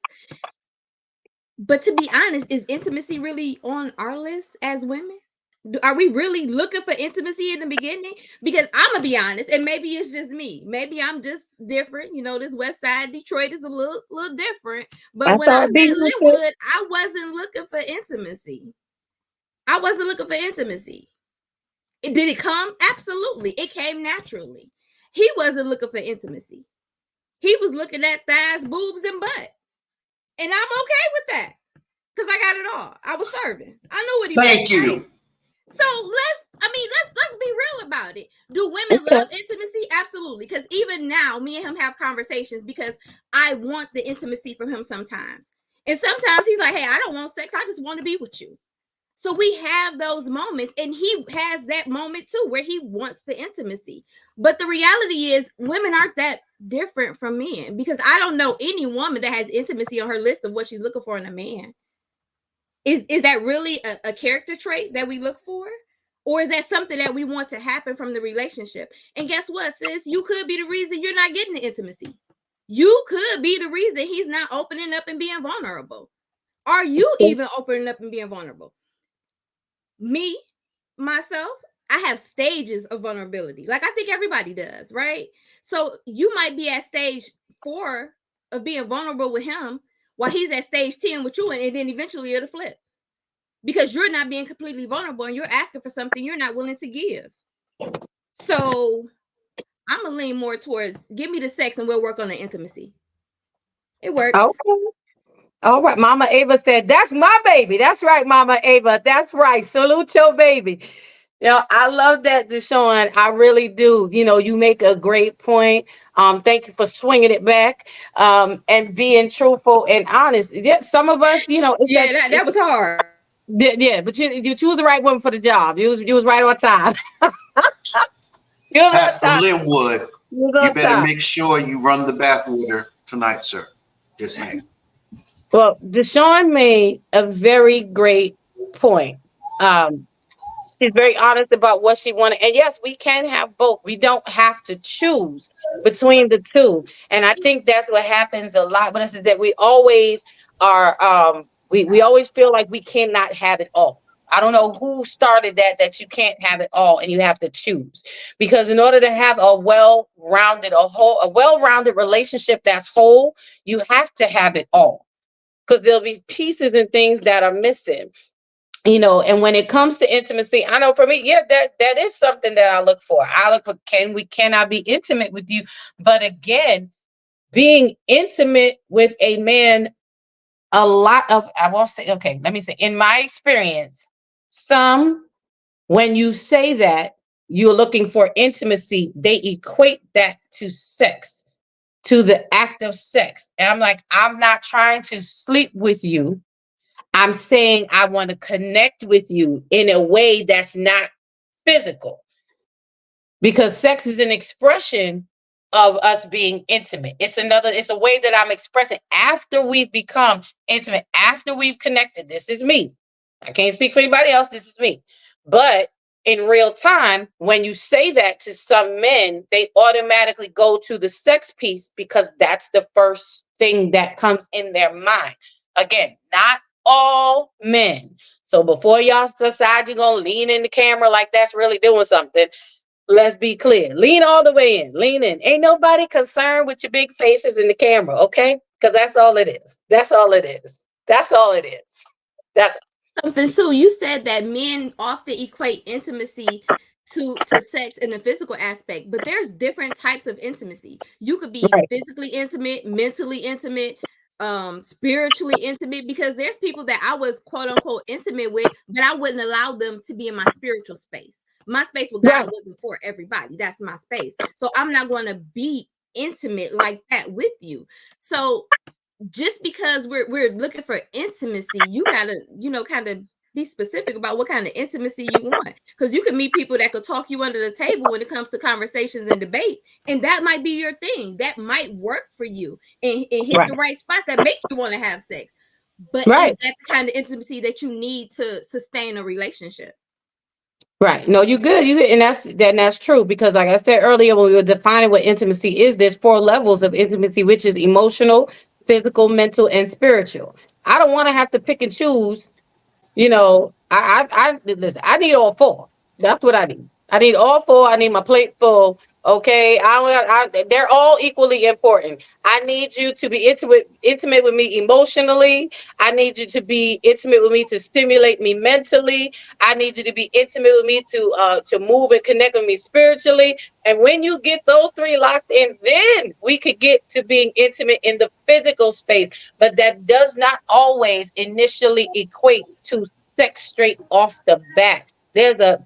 Speaker 4: But to be honest, is intimacy really on our list as women? Are we really looking for intimacy in the beginning? Because I'm gonna be honest, and maybe it's just me. Maybe I'm just different. This West Side Detroit is a little different. But when I met Linwood, I wasn't looking for intimacy. Did it come? Absolutely. It came naturally. He wasn't looking for intimacy. he was looking at thighs, boobs, and butt. And I'm okay with that. Because I got it all. I was serving. I knew what he was.
Speaker 7: Thank you.
Speaker 4: Right? So let's be real about it. Do women love intimacy? Absolutely. Because even now, me and him have conversations because I want the intimacy from him sometimes. And sometimes he's like, hey, I don't want sex. I just want to be with you. So we have those moments, and he has that moment too where he wants the intimacy. But the reality is women aren't that different from men, because I don't know any woman that has intimacy on her list of what she's looking for in a man. Is that really a character trait that we look for? Or is that something that we want to happen from the relationship? And guess what, sis? You could be the reason you're not getting the intimacy. You could be the reason he's not opening up and being vulnerable. Are you even opening up and being vulnerable? Me, myself, I have stages of vulnerability. Like I think everybody does, right? So you might be at stage 4 of being vulnerable with him while he's at stage 10 with you, and then eventually it'll flip. Because you're not being completely vulnerable and you're asking for something you're not willing to give. So I'm gonna lean more towards give me the sex and we'll work on the intimacy. It works.
Speaker 9: Okay. All right. Mama Ava said, that's my baby. That's right, Mama Ava. That's right. Salute your baby. You know, I love that, Deshaun. I really do. You know, you make a great point. Thank you for swinging it back and being truthful and honest. Yeah, some of us, you know.
Speaker 4: That was hard.
Speaker 9: Yeah, but you choose the right woman for the job. You was right on time.
Speaker 7: Pastor Linwood, you better make sure you run the bath with her tonight, sir. Just saying.
Speaker 9: Well, Deshaun made a very great point. She's very honest about what she wanted. And yes, we can have both. We don't have to choose between the two. And I think that's what happens a lot with us, is that we always are, we always feel like we cannot have it all. I don't know who started that you can't have it all and you have to choose. Because in order to have a well-rounded relationship that's whole, you have to have it all. Because there'll be pieces and things that are missing. You know, and when it comes to intimacy, I know for me, that is something that I look for. I look for, can I be intimate with you? But again, being intimate with a man, in my experience, when you say that you're looking for intimacy, they equate that to sex, to the act of sex. And I'm like, I'm not trying to sleep with you. I'm saying I want to connect with you in a way that's not physical, because sex is an expression of us being intimate. It's a way that I'm expressing after we've become intimate, after we've connected. This is me. I can't speak for anybody else. This is me. But in real time, when you say that to some men, they automatically go to the sex piece because that's the first thing that comes in their mind. Again, not all men. So before y'all decide you're going to lean in the camera like that's really doing something, let's be clear. Lean all the way in. Lean in. Ain't nobody concerned with your big faces in the camera, okay? Because that's all it is. That's all it is. That's all it is. That's
Speaker 4: something too. You said that men often equate intimacy to sex in the physical aspect, but there's different types of intimacy. You could be physically intimate, mentally intimate, spiritually intimate, because there's people that I was quote unquote intimate with, but I wouldn't allow them to be in my spiritual space. My space with God wasn't for everybody. That's my space. So I'm not going to be intimate like that with you. So just because we're looking for intimacy, you gotta, kind of be specific about what kind of intimacy you want. Because you can meet people that could talk you under the table when it comes to conversations and debate, and that might be your thing. That might work for you and hit the right spots that make you want to have sex. But is that the kind of intimacy that you need to sustain a relationship?
Speaker 9: Right. No, you're good. And that's true, because like I said earlier, when we were defining what intimacy is, there's 4 levels of intimacy, which is emotional, physical, mental, and spiritual. I don't want to have to pick and choose. I listen, I need all 4. That's what I need. I need all 4. I need my plate full. Okay, they're all equally important. I need you to be intimate with me emotionally. I need you to be intimate with me to stimulate me mentally. I need you to be intimate with me to move and connect with me spiritually. And when you get those three locked in, then we could get to being intimate in the physical space. But that does not always initially equate to sex straight off the bat.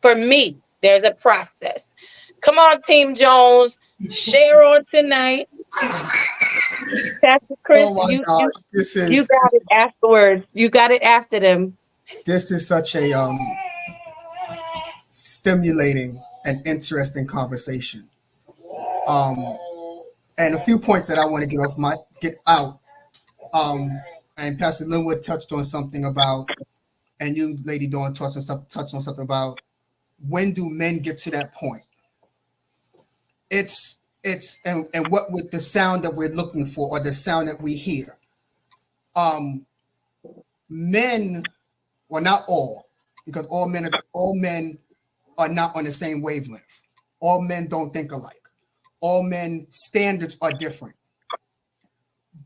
Speaker 9: For me, there's a process. Come on, Team Jones, share on tonight. Pastor Chris,
Speaker 6: Oh my
Speaker 9: you
Speaker 6: gosh,
Speaker 9: you got it afterwards. You got it after them.
Speaker 6: this is such a stimulating and interesting conversation. And a few points that I want to get out. And Pastor Linwood touched on something about, and you, Lady Dawn, touched on something about when do men get to that point? And what with the sound that we're looking for or the sound that we hear. Men, well, not all, because all men are not on the same wavelength. All men don't think alike. All men standards are different.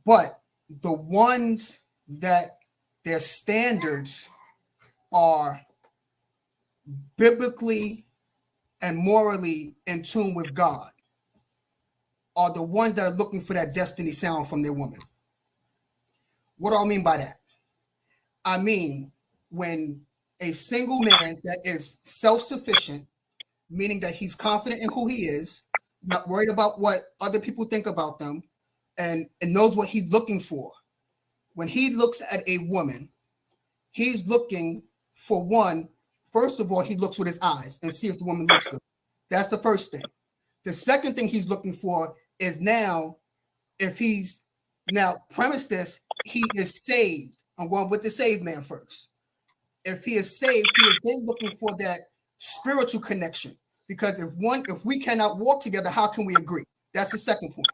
Speaker 6: But the ones that their standards are biblically and morally in tune with God are the ones that are looking for that destiny sound from their woman. What do I mean by that? I mean, when a single man that is self-sufficient, meaning that he's confident in who he is, not worried about what other people think about them, and knows what he's looking for. When he looks at a woman, he's looking for one. First of all, he looks with his eyes and see if the woman looks good. That's the first thing. The second thing he's looking for is now, if he's now premise this, he is saved. I'm going with the saved man first. If he is saved, he is then looking for that spiritual connection. Because if we cannot walk together, how can we agree? That's the second point.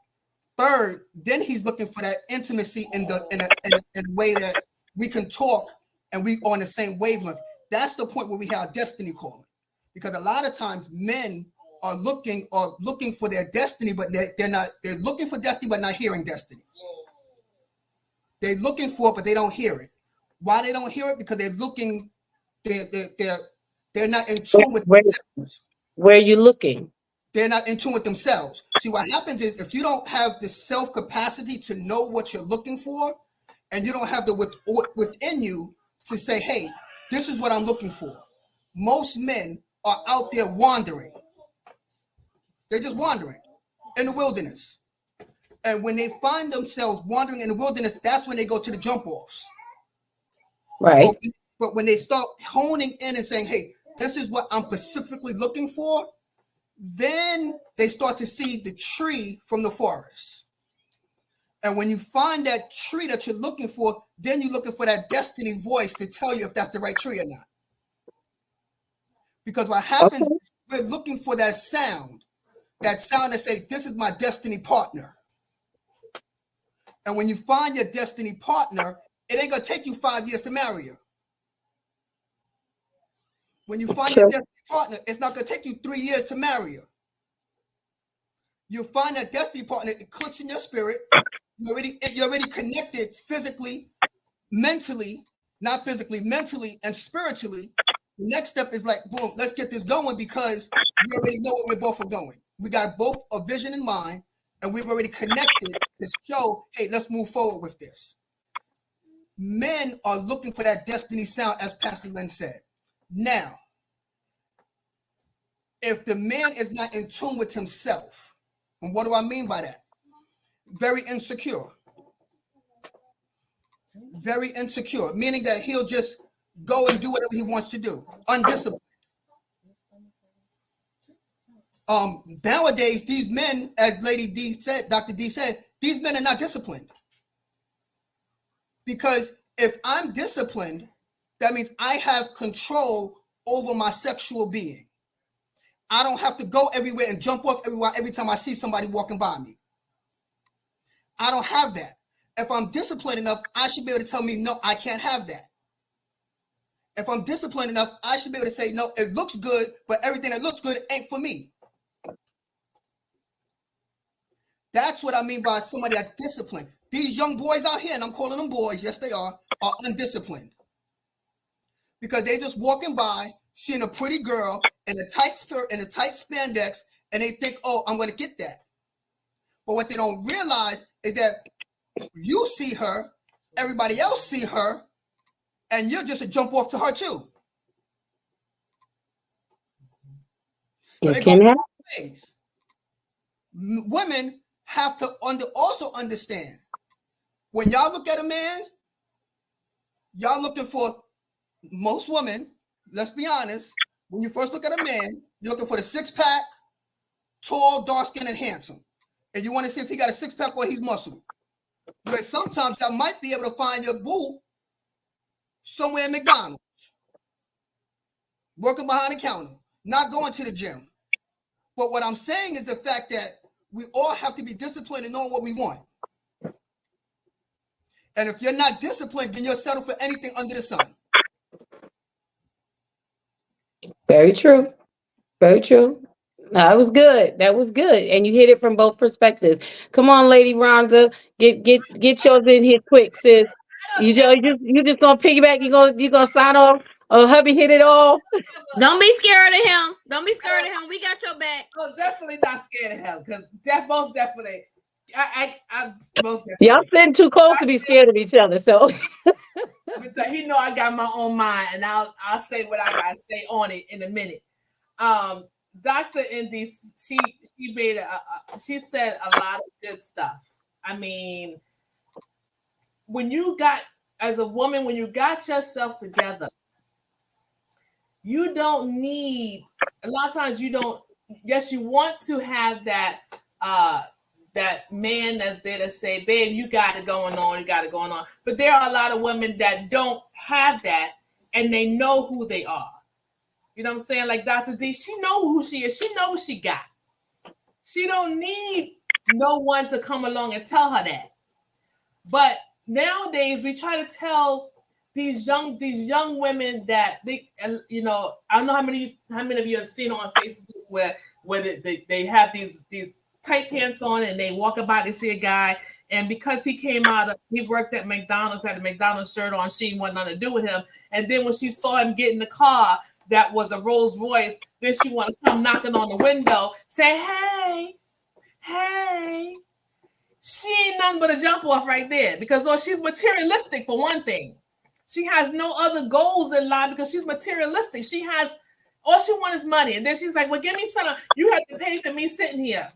Speaker 6: Third, then he's looking for that intimacy in a way that we can talk and we on the same wavelength. That's the point where we have destiny calling. Because a lot of times men are looking for their destiny, but they're looking for destiny, but not hearing destiny. They're looking for it, but they don't hear it. Why they don't hear it? Because they're looking, they're not in tune with themselves.
Speaker 9: Where are you looking?
Speaker 6: They're not in tune with themselves. See, what happens is if you don't have the self-capacity to know what you're looking for, and you don't have the within you to say, hey, this is what I'm looking for. Most men are out there wandering. They're just wandering in the wilderness. And when they find themselves wandering in the wilderness, that's when they go to the jump offs.
Speaker 9: Right.
Speaker 6: But when they start honing in and saying, hey, this is what I'm specifically looking for, then they start to see the tree from the forest. And when you find that tree that you're looking for, then you're looking for that destiny voice to tell you if that's the right tree or not. Because what happens is we're looking for that sound that say, this is my destiny partner. And when you find your destiny partner, it ain't going to take you 5 years to marry her. When you find your destiny partner, it's not going to take you 3 years to marry her. You'll find that destiny partner, it clicks in your spirit. You're already connected physically, mentally, not physically, mentally, and spiritually. The next step is like, boom, let's get this going because we already know where we're both are going. We got both a vision in mind, and we've already connected to show, hey, let's move forward with this. Men are looking for that destiny sound, as Pastor Lynn said. Now, if the man is not in tune with himself, and what do I mean by that? Very insecure. Very insecure, meaning that he'll just go and do whatever he wants to do. Undisciplined. Nowadays, these men, as Lady D said, Dr. D said, these men are not disciplined. Because if I'm disciplined, that means I have control over my sexual being. I don't have to go everywhere and jump off everywhere every time I see somebody walking by me. I don't have that. If I'm disciplined enough, I should be able to tell me, no, I can't have that. If I'm disciplined enough, I should be able to say, no, it looks good, but everything that looks good ain't for me. That's what I mean by somebody that's disciplined. These young boys out here, and I'm calling them boys, yes they are undisciplined. Because they just walking by, seeing a pretty girl in a tight skirt and a tight spandex, and they think, oh, I'm going to get that. But what they don't realize is that you see her, everybody else see her, and you're just a jump off to her too. So it goes both ways. Women have to also understand, when y'all look at a man, y'all looking for, most women, let's be honest, when you first look at a man, you're looking for the six-pack, tall, dark-skinned, and handsome. And you want to see if he got a six-pack or he's muscled. But sometimes y'all might be able to find your boo somewhere in McDonald's, working behind the counter, not going to the gym. But what I'm saying is the fact that we all have to be disciplined in knowing what we want. And if you're not disciplined, then you'll settle for anything under the sun.
Speaker 9: Very true. Very true. That was good. That was good. And you hit it from both perspectives. Come on, Lady Rhonda. Get yours in here quick, sis. You just gonna piggyback, you gonna sign off. Hubby hit it all.
Speaker 4: Don't be scared of him. Don't be scared of him. We got your back.
Speaker 5: Oh, definitely not scared of him, because most definitely. I most definitely.
Speaker 9: Y'all sitting too close to be scared of each other. So
Speaker 5: he know I got my own mind, and I'll say what I gotta say on it in a minute. Dr. Indy, she made she said a lot of good stuff. I mean, as a woman, when you got yourself together, you don't need, a lot of times you don't, yes, you want to have that that man that's there to say, babe, you got it going on. But there are a lot of women that don't have that, and they know who they are. You know what I'm saying? Like Dr. D, she know who she is. She know what she got. She don't need no one to come along and tell her that. But nowadays, we try to tell these young women that they, you know, I don't know how many of you have seen on Facebook where they have these tight pants on and they walk about, they see a guy, and because he worked at McDonald's, had a McDonald's shirt on, she didn't want nothing to do with him. And then when she saw him get in the car that was a Rolls Royce, then she want to come knocking on the window, say, hey. She ain't nothing but a jump off right there, because she's materialistic for one thing. She has no other goals in life because she's materialistic. She has, all she wants is money. And then she's like, well, give me some. You have to pay for me sitting here.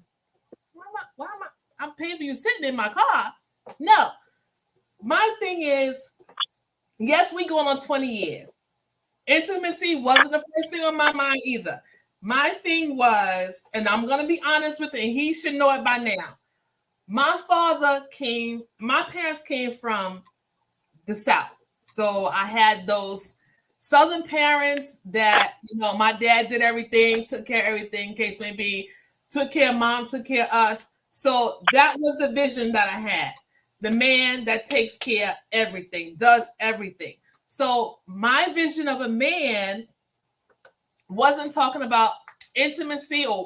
Speaker 5: Why am I? I'm paying for you sitting in my car. No. My thing is, yes, we going on 20 years. Intimacy wasn't the first thing on my mind either. My thing was, and I'm going to be honest with it, and he should know it by now. My parents came from the South. So I had those Southern parents that, you know, my dad did everything, took care of everything, case may be, took care of mom, took care of us. So that was the vision that I had. The man that takes care of everything, does everything. So my vision of a man wasn't talking about intimacy or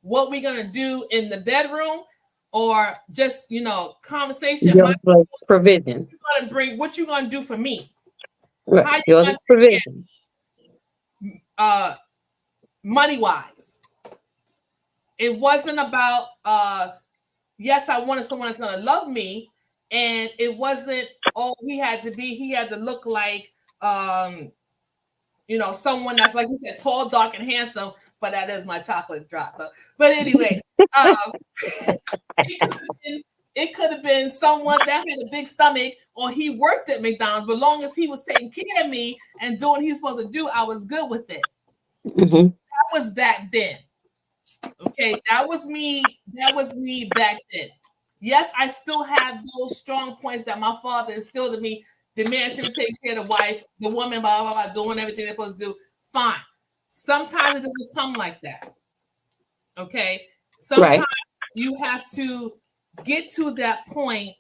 Speaker 5: what we're going to do in the bedroom or just, you know, conversation.
Speaker 9: Like provision.
Speaker 5: What you going to do for me?
Speaker 9: Right.
Speaker 5: How you going to
Speaker 9: provision.
Speaker 5: Money-wise. It wasn't about, yes, I wanted someone that's going to love me. And it wasn't, he had to look like, you know, someone that's, like you said, tall, dark, and handsome. But that is my chocolate drop, though. But anyway, it could have been someone that had a big stomach, or he worked at McDonald's. But long as he was taking care of me and doing what he was supposed to do, I was good with it.
Speaker 9: Mm-hmm.
Speaker 5: That was back then. Okay, that was me back then. Yes, I still have those strong points that my father instilled in me. The man should take care of the wife, the woman, blah, blah, blah, doing everything they're supposed to do. Fine. Sometimes it doesn't come like that. Okay? Sometimes you have to get to that point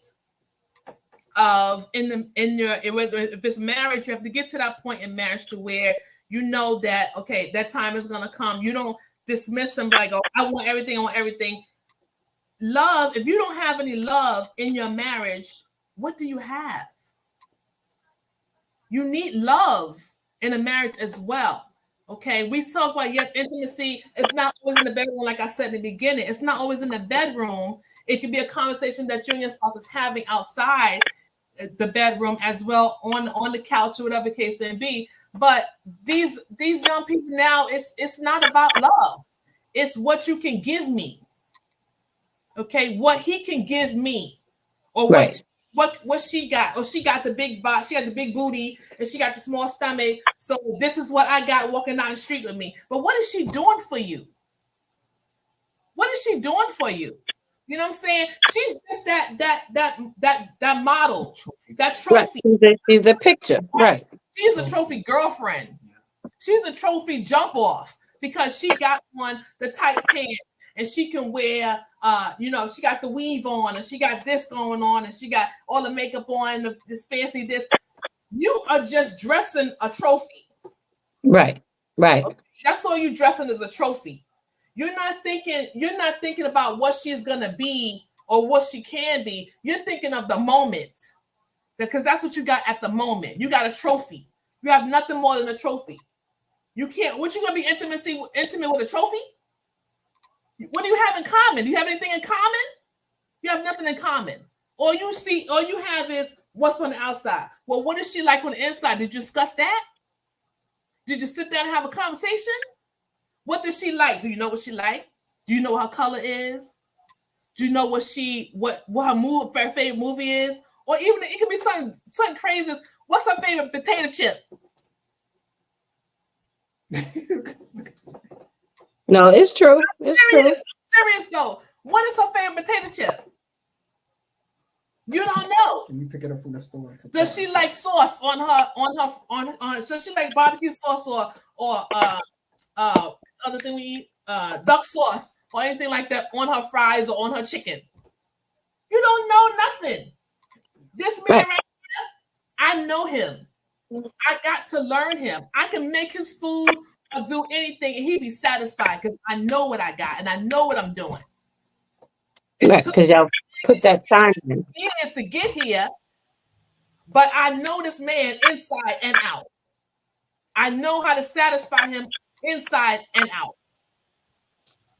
Speaker 5: of if it's marriage, you have to get to that point in marriage to where you know that, okay, that time is going to come. You don't dismiss them like, oh, I want everything. love, if you don't have any love in your marriage, what do you have? You need love in a marriage as well. Okay, we talk about, yes, intimacy. It's not always in the bedroom, like I said in the beginning. It's not always in the bedroom. It could be a conversation that you and your spouse is having outside the bedroom as well, on the couch or whatever the case may be. But these young people now, it's not about love. It's what you can give me. Okay, what he can give me, or
Speaker 9: Right.
Speaker 5: what she got. Or she got the big body, she got the big booty, and she got the small stomach. So this is what I got walking down the street with me. But what is she doing for you? What is she doing for you? You know what I'm saying? She's just that model, that trophy.
Speaker 9: Right. She's a picture. Right.
Speaker 5: She's a trophy girlfriend. She's a trophy jump off because she got on the tight pants and she can wear, she got the weave on and she got this going on and she got all the makeup on, this fancy this. You are just dressing a trophy.
Speaker 9: Right. Right.
Speaker 5: Okay? That's all you dressing as a trophy. You're not thinking about what she's gonna be or what she can be. You're thinking of the moment. Because that's what you got at the moment. You got a trophy. You have nothing more than a trophy. You can't. What you gonna be intimate with a trophy? What do you have in common? Do you have anything in common? You have nothing in common. All you have is what's on the outside. Well, what is she like on the inside? Did you discuss that? Did you sit down and have a conversation? What does she like? Do you know what she like? Do you know what her color is? Do you know what her favorite movie is? Or even it could be something crazy. What's her favorite potato chip?
Speaker 9: No, it's true. It's true.
Speaker 5: Serious though. What is her favorite potato chip? You don't know.
Speaker 6: Can you pick it up from the store?
Speaker 5: Does she like sauce on her? Does she like barbecue sauce or other thing we eat, duck sauce or anything like that on her fries or on her chicken? You don't know nothing. This man right here, I know him. I got to learn him. I can make his food or do anything and he'd be satisfied because I know what I got and I know what I'm doing.
Speaker 9: Right, because y'all put that time in.
Speaker 5: He is to get here, but I know this man inside and out. I know how to satisfy him inside and out.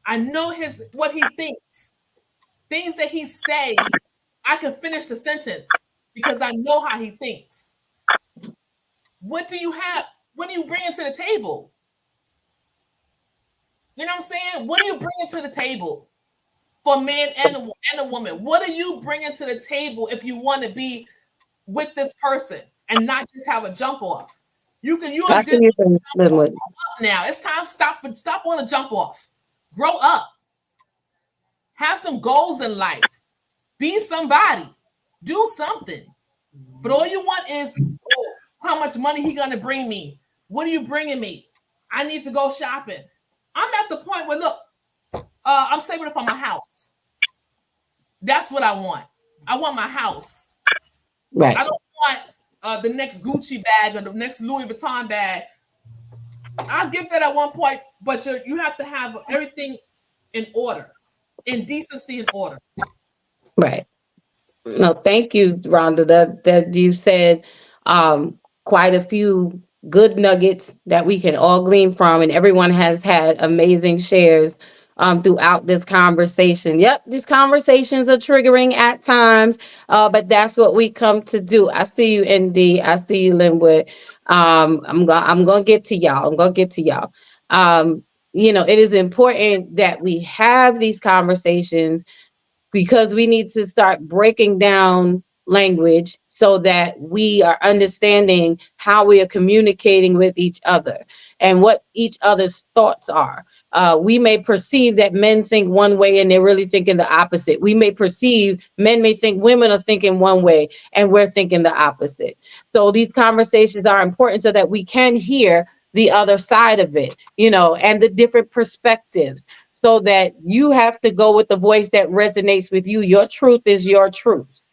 Speaker 5: I know what he thinks. Things that he say, I can finish the sentence because I know how he thinks. What do you have? What do you bring to the table? You know what I'm saying? What do you bring to the table for a man and a woman? What are you bringing to the table if you want to be with this person and not just have a jump off? You are just now. It's time to stop on a jump off. Grow up. Have some goals in life. Be somebody. Do something. But all you want is how much money he gonna bring me. What are you bringing me? I need to go shopping. I'm at the point where look, I'm saving it for my house. That's what I want. I want my house.
Speaker 9: Right.
Speaker 5: I don't want the next Gucci bag or the next Louis Vuitton bag. I'll give that at one point, but you have to have everything in order, in decency and order.
Speaker 9: Right. No, thank you, Rhonda. That you said quite a few good nuggets that we can all glean from, and everyone has had amazing shares throughout this conversation. Yep, these conversations are triggering at times, but that's what we come to do. I see you, ND. I see you, Linwood. I'm gonna get to y'all. It is important that we have these conversations because we need to start breaking down language so that we are understanding how we are communicating with each other and what each other's thoughts are. We may perceive that men think one way and they're really thinking the opposite. Men may think women are thinking one way and we're thinking the opposite. So these conversations are important so that we can hear the other side of it, and the different perspectives, so that you have to go with the voice that resonates with you. Your truth is your truth.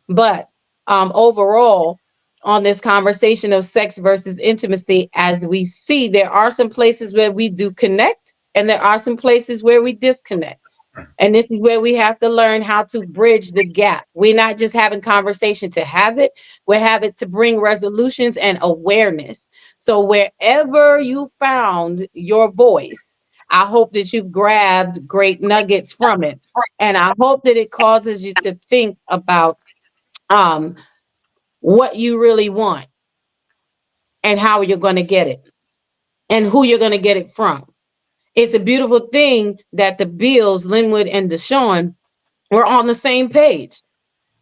Speaker 9: But overall, on this conversation of sex versus intimacy, as we see, there are some places where we do connect and there are some places where we disconnect. And this is where we have to learn how to bridge the gap. We're not just having conversation to have it, we're having to bring resolutions and awareness. So wherever you found your voice, I hope that you've grabbed great nuggets from it. And I hope that it causes you to think about what you really want and how you're going to get it and who you're going to get it from. It's a beautiful thing that the Bills, Linwood and Deshaun, were on the same page.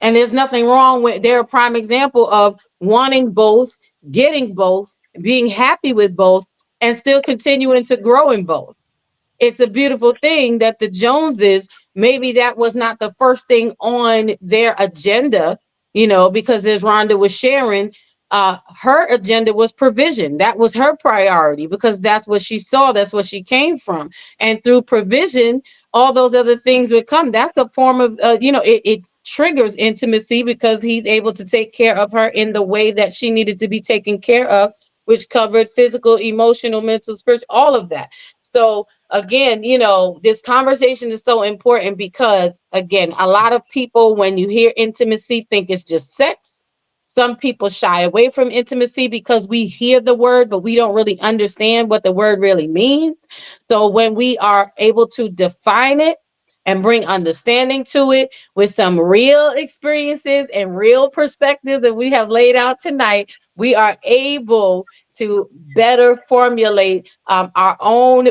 Speaker 9: And there's nothing wrong with, they're a prime example of wanting both, getting both, being happy with both, and still continuing to grow in both. It's a beautiful thing that the Joneses, maybe that was not the first thing on their agenda, because as Rhonda was sharing, her agenda was provision. That was her priority because that's what she saw. That's what she came from. And through provision, all those other things would come. That's a form of, it triggers intimacy because he's able to take care of her in the way that she needed to be taken care of, which covered physical, emotional, mental, spiritual, all of that. So again, this conversation is so important because, again, a lot of people, when you hear intimacy, think it's just sex. Some people shy away from intimacy because we hear the word, but we don't really understand what the word really means. So when we are able to define it and bring understanding to it with some real experiences and real perspectives that we have laid out tonight, we are able to better formulate our own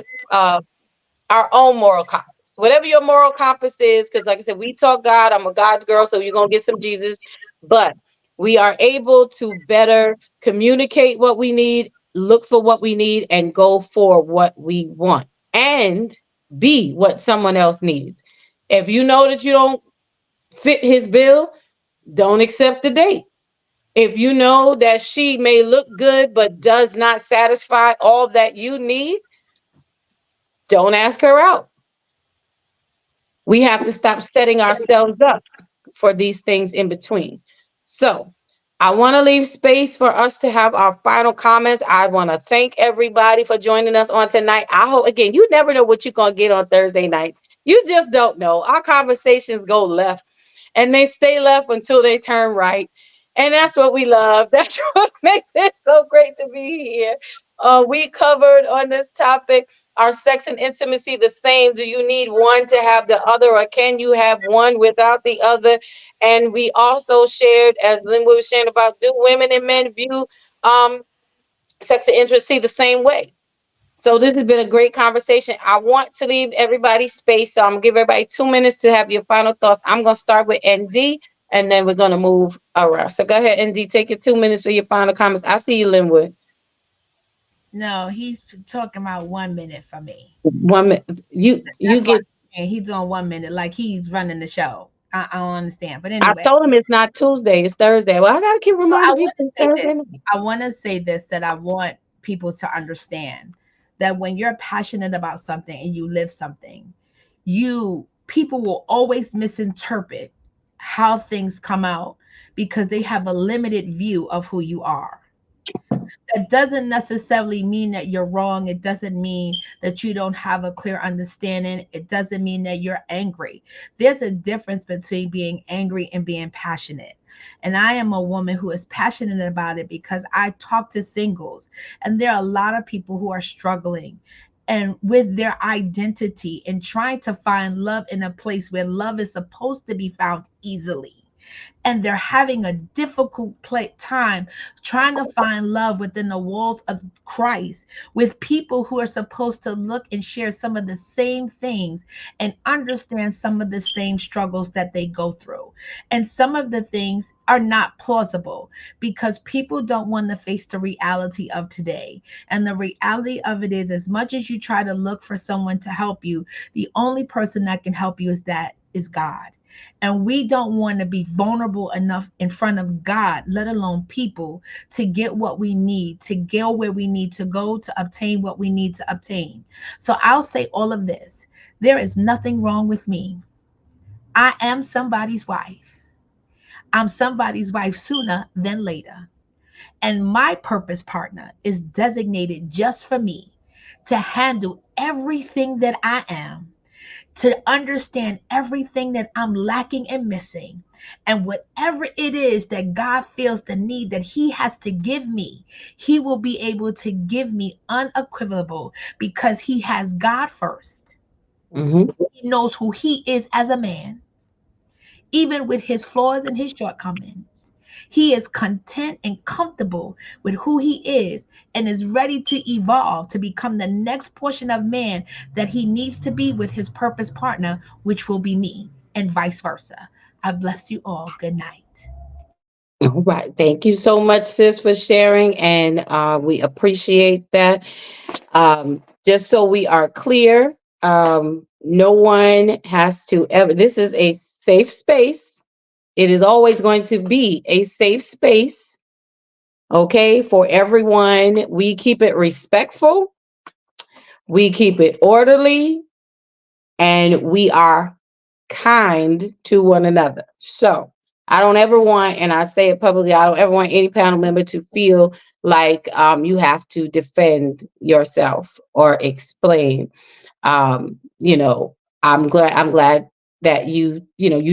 Speaker 9: moral compass. Whatever your moral compass is, because like I said, we talk God. I'm a God's girl, so you're going to get some Jesus. But we are able to better communicate what we need, look for what we need, and go for what we want, and be what someone else needs. If you know that you don't fit his bill, don't accept the date. If you know that she may look good but does not satisfy all that you need, don't ask her out. We have to stop setting ourselves up for these things in between. So I want to leave space for us to have our final comments. I want to thank everybody for joining us on tonight. I hope, again, you never know what you're going to get on Thursday nights. You just don't know. Our conversations go left and they stay left until they turn right. And that's what we love. That's what makes it so great to be here. We covered on this topic, are sex and intimacy the same? Do you need one to have the other, or can you have one without the other? And we also shared, as Linwood was sharing, about, do women and men view sex and intimacy the same way? So this has been a great conversation. I want to leave everybody space, so I'm going to give everybody 2 minutes to have your final thoughts. I'm going to start with ND, and then we're going to move around. So go ahead, ND, take your 2 minutes for your final comments. I see you, Linwood.
Speaker 10: No, he's talking about 1 minute for me.
Speaker 9: 1 minute. You get.
Speaker 10: And he's on 1 minute, like he's running the show. I don't understand. But anyway,
Speaker 9: I told him it's not Tuesday, it's Thursday. Well, I gotta keep reminding people.
Speaker 10: I want to say this, that I want people to understand that when you're passionate about something and you live something, people will always misinterpret how things come out because they have a limited view of who you are. That doesn't necessarily mean that you're wrong. It doesn't mean that you don't have a clear understanding. It doesn't mean that you're angry. There's a difference between being angry and being passionate. And I am a woman who is passionate about it because I talk to singles, and there are a lot of people who are struggling and with their identity and trying to find love in a place where love is supposed to be found easily. And they're having a difficult time trying to find love within the walls of Christ with people who are supposed to look and share some of the same things and understand some of the same struggles that they go through. And some of the things are not plausible because people don't want to face the reality of today. And the reality of it is, as much as you try to look for someone to help you, the only person that can help you is God. And we don't want to be vulnerable enough in front of God, let alone people, to get what we need, to go where we need to go, to obtain what we need to obtain. So I'll say all of this. There is nothing wrong with me. I am somebody's wife. I'm somebody's wife sooner than later. And my purpose partner is designated just for me to handle everything that I am, to understand everything that I'm lacking and missing. And whatever it is that God feels the need that He has to give me, He will be able to give me unequivocal, because He has God first.
Speaker 9: Mhm.
Speaker 10: He knows who He is as a man, even with his flaws and his shortcomings. He is content and comfortable with who he is and is ready to evolve to become the next portion of man that he needs to be with his purpose partner, which will be me, and vice versa. I bless you all. Good night.
Speaker 9: All right. Thank you so much, sis, for sharing. And we appreciate that. Just so we are clear, no one has to ever, this is a safe space. It is always going to be a safe space, okay, for everyone. We keep it respectful, we keep it orderly, and we are kind to one another. So I don't ever want, and I say it publicly, I don't ever want any panel member to feel like you have to defend yourself or explain. You know, I'm glad that you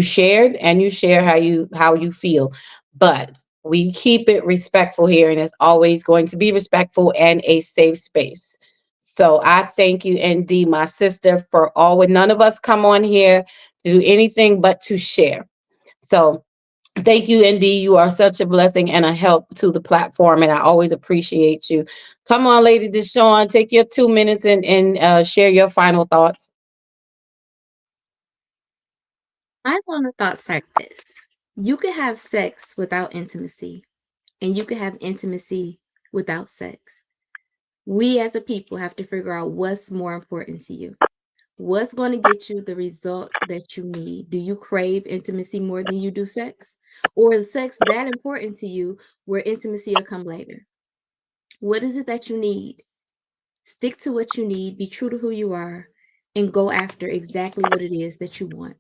Speaker 9: shared, and you share how you feel, but we keep it respectful here, and it's always going to be respectful and a safe space. So I thank you, ND, my sister, for always. None of us come on here to do anything but to share. So thank you, ND. You are such a blessing and a help to the platform, and I always appreciate you. Come on, Lady Deshawn, take your 2 minutes and share your final thoughts.
Speaker 4: I want to thoughts like this. You could have sex without intimacy, and you could have intimacy without sex. We as a people have to figure out what's more important to you. What's going to get you the result that you need? Do you crave intimacy more than you do sex? Or is sex that important to you where intimacy will come later? What is it that you need? Stick to what you need, be true to who you are, and go after exactly what it is that you want.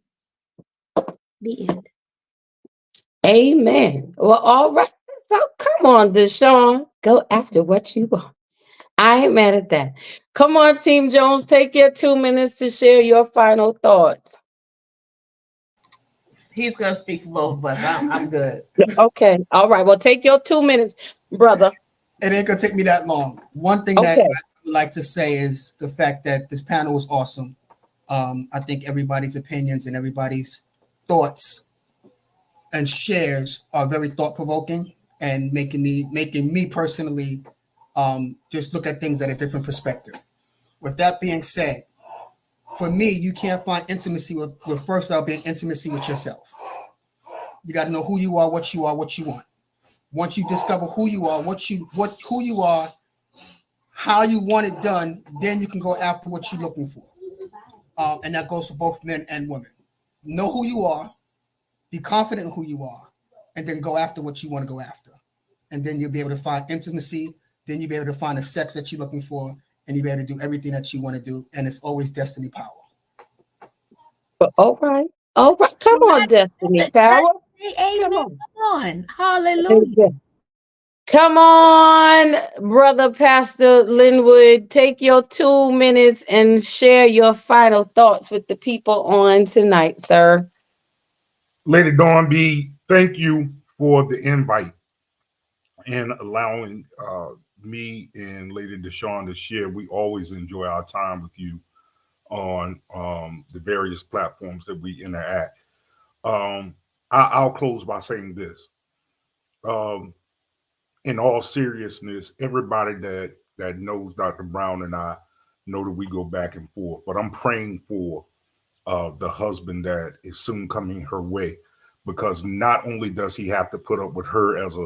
Speaker 4: The end.
Speaker 9: Amen. Well, all right. So come on, Deshawn. Go after what you want. I ain't mad at that. Come on, Team Jones. Take your 2 minutes to share your final thoughts.
Speaker 5: He's gonna speak for both of us. I'm good.
Speaker 9: Okay. All right. Well, take your 2 minutes, brother.
Speaker 6: It ain't gonna take me that long. One thing that
Speaker 9: Okay.
Speaker 6: I would like to say is the fact that this panel was awesome. I think everybody's opinions and everybody's thoughts and shares are very thought provoking and making me personally just look at things at a different perspective. With that being said, for me, you can't find intimacy with first out being intimacy with yourself. You got to know who you are, what you want. Once you discover who you are, who you are, how you want it done, then you can go after what you're looking for. And that goes for both men and women. Know who you are, be confident in who you are, and then go after what you want to go after. And then you'll be able to find intimacy. Then you'll be able to find the sex that you're looking for, and you'll be able to do everything that you want to do. And it's always destiny power.
Speaker 9: All right. All right. Come on, Destiny Power.
Speaker 10: Amen.
Speaker 9: Come on.
Speaker 10: Come on. Hallelujah.
Speaker 9: Amen. Come on, brother Pastor Linwood. Take your 2 minutes and share your final thoughts with the people on tonight, sir.
Speaker 3: Lady Dawn B, thank you for the invite and allowing me and Lady Deshawn to share. We always enjoy our time with you on the various platforms that we interact. I'll close by saying this. In all seriousness, everybody that knows Dr. Brown and I know that we go back and forth, but I'm praying for the husband that is soon coming her way, because not only does he have to put up with her as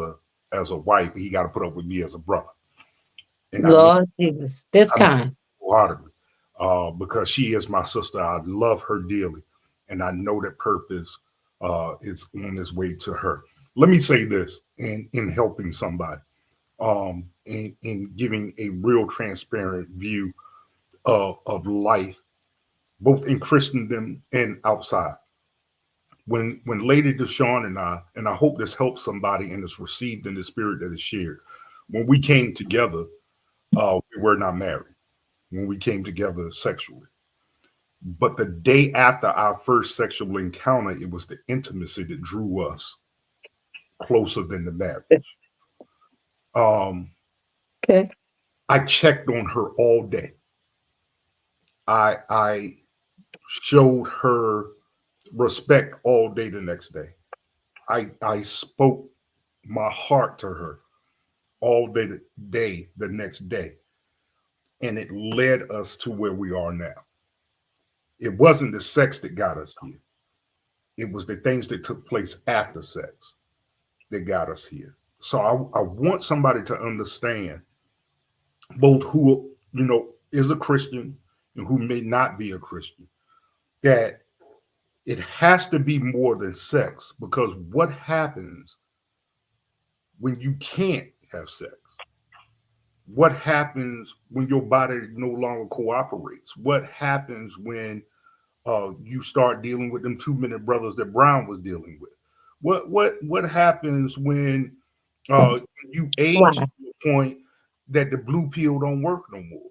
Speaker 3: a wife, he got to put up with me as a brother. And
Speaker 9: Lord Jesus, this kind.
Speaker 3: Wholeheartedly, because she is my sister. I love her dearly, and I know that purpose is on its way to her. Let me say this in helping somebody, in giving a real transparent view of life, both in Christendom and outside. When Lady Deshawn and I hope this helps somebody and is received in the spirit that is shared, when we came together, we were not married. When we came together sexually, But the day after our first sexual encounter, it was the intimacy that drew us closer than the marriage.
Speaker 9: Okay.
Speaker 3: I checked on her all day. I showed her respect all day the next day. I spoke my heart to her all day the next day. And it led us to where we are now. It wasn't the sex that got us here. It was the things that took place after sex that got us here. So I want somebody to understand, both who, is a Christian and who may not be a Christian, that it has to be more than sex, because what happens when you can't have sex? What happens when your body no longer cooperates? What happens when you start dealing with them 2-minute brothers that Brown was dealing with? What happens when you age to the point that the blue pill don't work no more?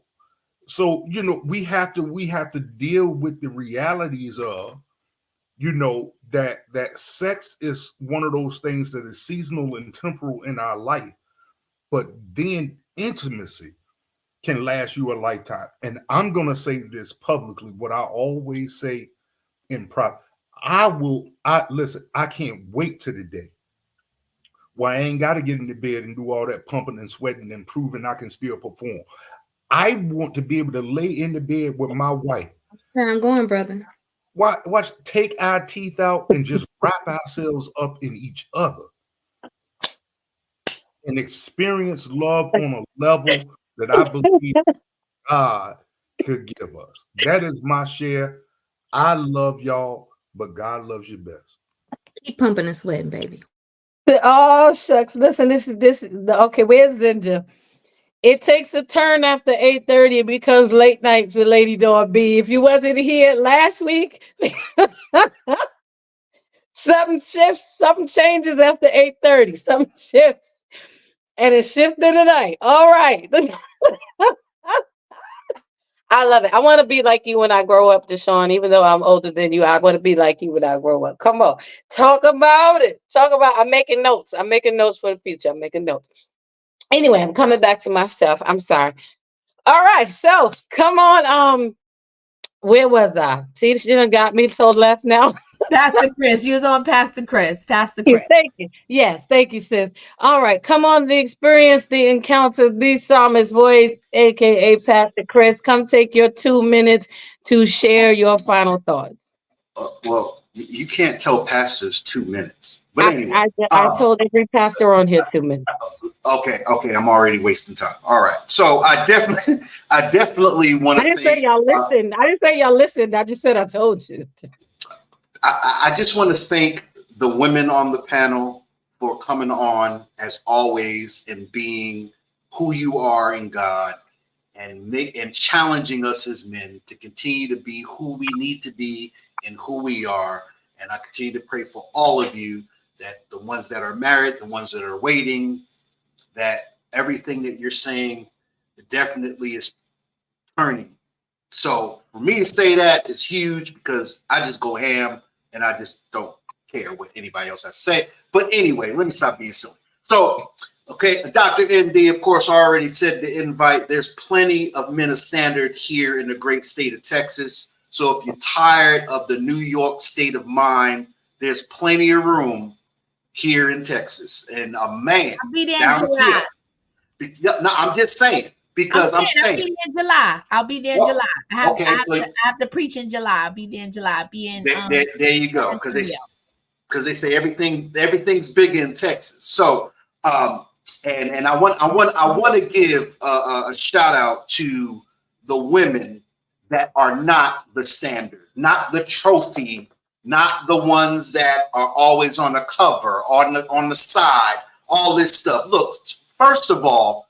Speaker 3: So we have to deal with the realities of that sex is one of those things that is seasonal and temporal in our life, but then intimacy can last you a lifetime. And I'm going to say this publicly, what I always say in private. Listen, I can't wait to the day where I ain't got to get in the bed and do all that pumping and sweating and proving I can still perform. I want to be able to lay in the bed with my wife.
Speaker 4: I'm going, brother.
Speaker 3: Watch, take our teeth out and just wrap ourselves up in each other and experience love on a level that I believe God could give us. That is my share. I love y'all, but God loves you best.
Speaker 4: Keep pumping and sweating, baby.
Speaker 9: Oh, shucks. Listen, this is okay. Where's Ginger? It takes a turn after 8:30. It becomes late nights with Lady Dawn B. If you wasn't here last week, something shifts, something changes after 8:30. Something shifts, and it's shifting tonight. All right. I love it. I want to be like you when I grow up, Deshaun. Even though I'm older than you, I want to be like you when I grow up. Come on, talk about it. I'm making notes. I'm making notes for the future. I'm making notes. Anyway, I'm coming back to myself. I'm sorry. All right, so come on. Where was I? See, she done got me so left now.
Speaker 10: Pastor Chris, you was on Pastor Chris. Pastor Chris.
Speaker 9: Thank you. Yes, thank you, sis. All right, come on, the experience, the encounter, the psalmist voice, aka Pastor Chris. Come take your 2 minutes to share your final thoughts.
Speaker 7: Well, you can't tell pastors 2 minutes. But anyway,
Speaker 9: I told every pastor on here 2 minutes.
Speaker 7: Okay, I'm already wasting time. All right, so I definitely want to.
Speaker 9: I didn't say y'all listened. I didn't say y'all listened. I just said I told you.
Speaker 7: I just want to thank the women on the panel for coming on as always and being who you are in God and challenging us as men to continue to be who we need to be and who we are. And I continue to pray for all of you, that the ones that are married, the ones that are waiting, that everything that you're saying definitely is turning. So for me to say that is huge, because I just go ham and I just don't care what anybody else has to say. But anyway, let me stop being silly. So, okay, Dr. MD, of course, already said the invite. There's plenty of men of standard here in the great state of Texas. So if you're tired of the New York state of mind, there's plenty of room here in Texas. And a man
Speaker 10: I'll be there
Speaker 7: down
Speaker 10: in July.
Speaker 7: here. No, I'm just saying, because
Speaker 10: I'll be there in July. I'll be there in July. I have to preach in July. I'll be there in July. I'll be in.
Speaker 7: There you go. Because they say everything's bigger in Texas. So and I want to give a shout out to the women that are not the standard, not the trophy, not the ones that are always on the cover, on the side, all this stuff. Look, first of all,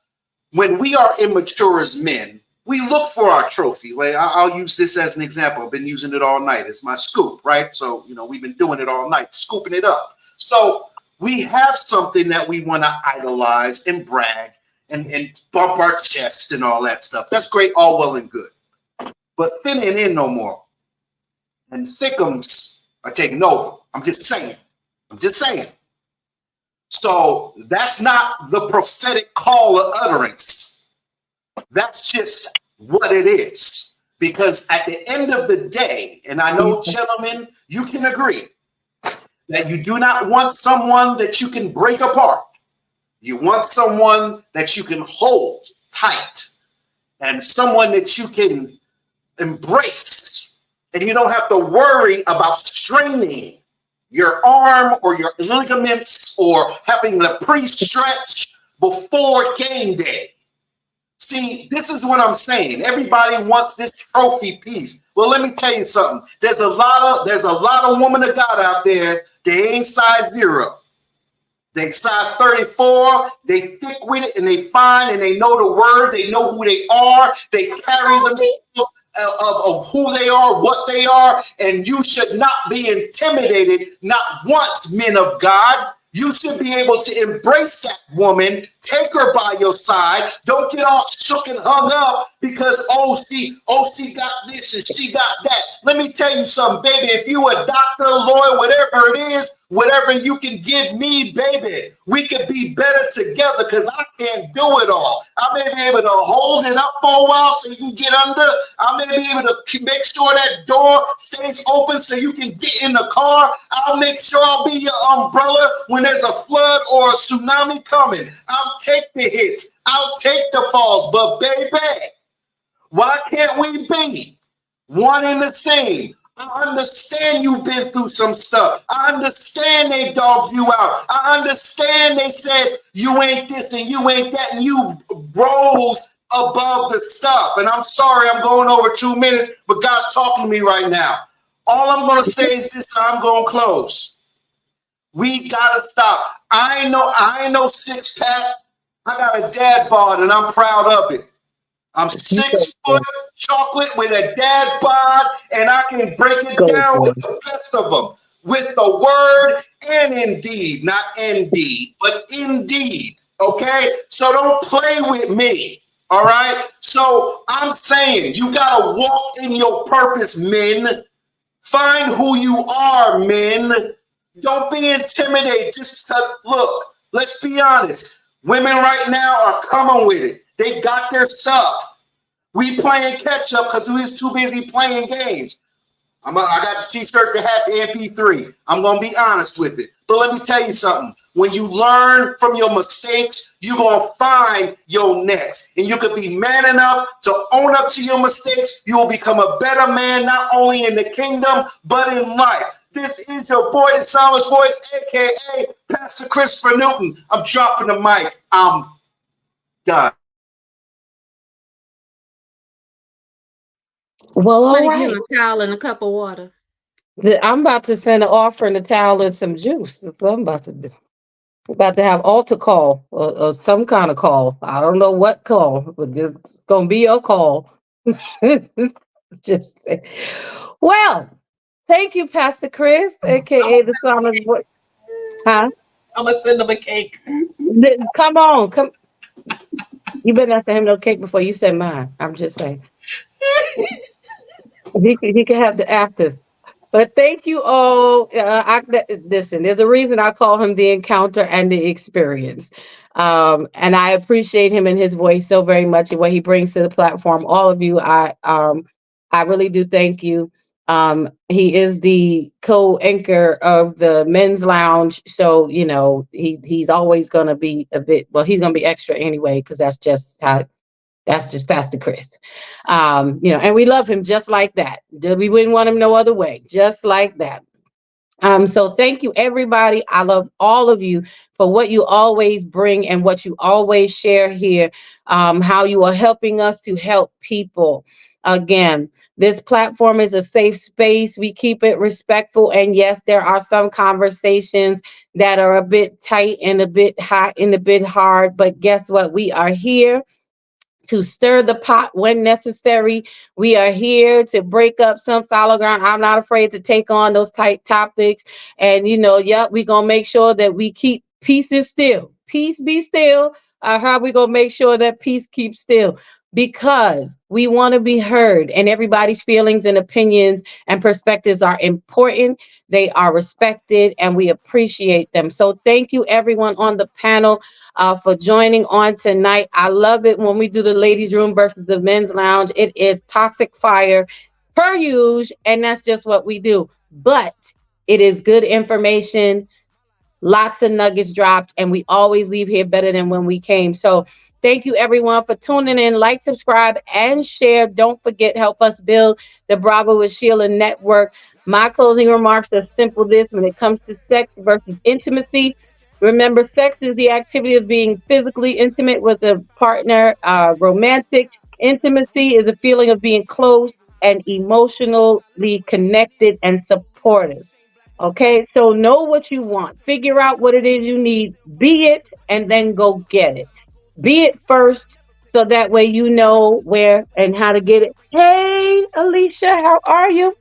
Speaker 7: when we are immature as men, we look for our trophy. Like, I'll use this as an example. I've been using it all night. It's my scoop, right? So, we've been doing it all night, scooping it up. So we have something that we want to idolize and brag and bump our chest and all that stuff. That's great, all well and good. But thin ain't in no more. and thickums are taking over. I'm just saying. So that's not the prophetic call or utterance. That's just what it is. Because at the end of the day, and I know, gentlemen, you can agree that you do not want someone that you can break apart. You want someone that you can hold tight and someone that you can embrace. And you don't have to worry about straining your arm or your ligaments or having to pre-stretch before game day. See, this is what I'm saying. Everybody wants this trophy piece. Well, let me tell you something. There's a lot of women of God out there. They ain't size 0. They size 34. They thick with it and they fine and they know the word. They know who they are. They carry themselves of who they are, what they are, and you should not be intimidated. Not once, men of God. You should be able to embrace that woman, take her by your side. Don't get all shook and hung up because, she got this and she got that. Let me tell you something, baby. If you a doctor, lawyer, whatever it is, whatever you can give me, baby, we could be better together because I can't do it all. I may be able to hold it up for a while so you can get under. I may be able to make sure that door stays open so you can get in the car. I'll make sure I'll be your umbrella when there's a flood or a tsunami coming. I'll take the hits. I'll take the falls. But baby, why can't we be one and the same? I understand you've been through some stuff. I understand they dogged you out. I understand they said you ain't this and you ain't that and you rose above the stuff. And I'm sorry I'm going over 2 minutes, but God's talking to me right now. All I'm going to say is this, and I'm going to close. We got to stop. I ain't no six-pack. I got a dad bod, and I'm proud of it. I'm 6 foot chocolate with a dad bod, and I can break it down with the best of them, with the word and indeed, not indeed, but indeed. Okay, so don't play with me. All right. So I'm saying you gotta walk in your purpose, men. Find who you are, men. Don't be intimidated. Just look. Let's be honest. Women right now are coming with it. They got their stuff. We playing catch up because we was too busy playing games. I got the t-shirt, the hat, the MP3. I'm going to be honest with it. But let me tell you something. When you learn from your mistakes, you're going to find your next. And you could be man enough to own up to your mistakes. You will become a better man, not only in the kingdom, but in life. This is your boy, the Psalmist Voice, a.k.a. Pastor Christopher Newton. I'm dropping the mic. I'm done.
Speaker 9: Well, all
Speaker 4: Give
Speaker 9: right.
Speaker 4: him a towel and a cup of water.
Speaker 9: I'm about to send an offering, a towel, and some juice. That's what I'm about to do. I'm about to have altar call or some kind of call. I don't know what call, but it's going to be your call. Just say. Well, thank you, Pastor Chris, a.k.a. the Psalmist Voice. Huh?
Speaker 5: I'm going to send him a cake.
Speaker 9: Come on. Come. You better not send him no cake before you send mine. I'm just saying. He can have the afters. But thank you all. Listen, there's a reason I call him the encounter and the experience. And I appreciate him and his voice so very much and what he brings to the platform. All of you, I really do thank you. He is the co-anchor of the men's lounge. So, you know, he's always going to be he's going to be extra anyway, because that's just Pastor Chris. And we love him just like that. We wouldn't want him no other way, just like that. So thank you, everybody. I love all of you for what you always bring and what you always share here, how you are helping us to help people. Again, this platform is a safe space. We keep it respectful. And yes, there are some conversations that are a bit tight and a bit hot and a bit hard. But guess what? We are here to stir the pot when necessary. We are here to break up some fallow ground. I'm not afraid to take on those tight topics. And, we're going to make sure that we keep peace is still. Peace be still. How we going to make sure that peace keeps still? because we want to be heard, and everybody's feelings and opinions and perspectives are important. They are respected, and we appreciate them. So thank you everyone on the panel for joining on tonight. I love it when we do the ladies' room versus the men's lounge. It is toxic fire per usual, and that's just what we do. But it is good information, lots of nuggets dropped, and we always leave here better than when we came. So thank you everyone for tuning in. Like, subscribe, and share. Don't forget, help us build the Bravo with Sheila network. My closing remarks are simple this: when it comes to sex versus intimacy, remember, sex is the activity of being physically intimate with a partner. Romantic intimacy is a feeling of being close and emotionally connected and supportive. Okay, so know what you want. Figure out what it is you need. Be it, and then go get it. Be it first, so that way you know where and how to get it. Hey, Alicia, how are you?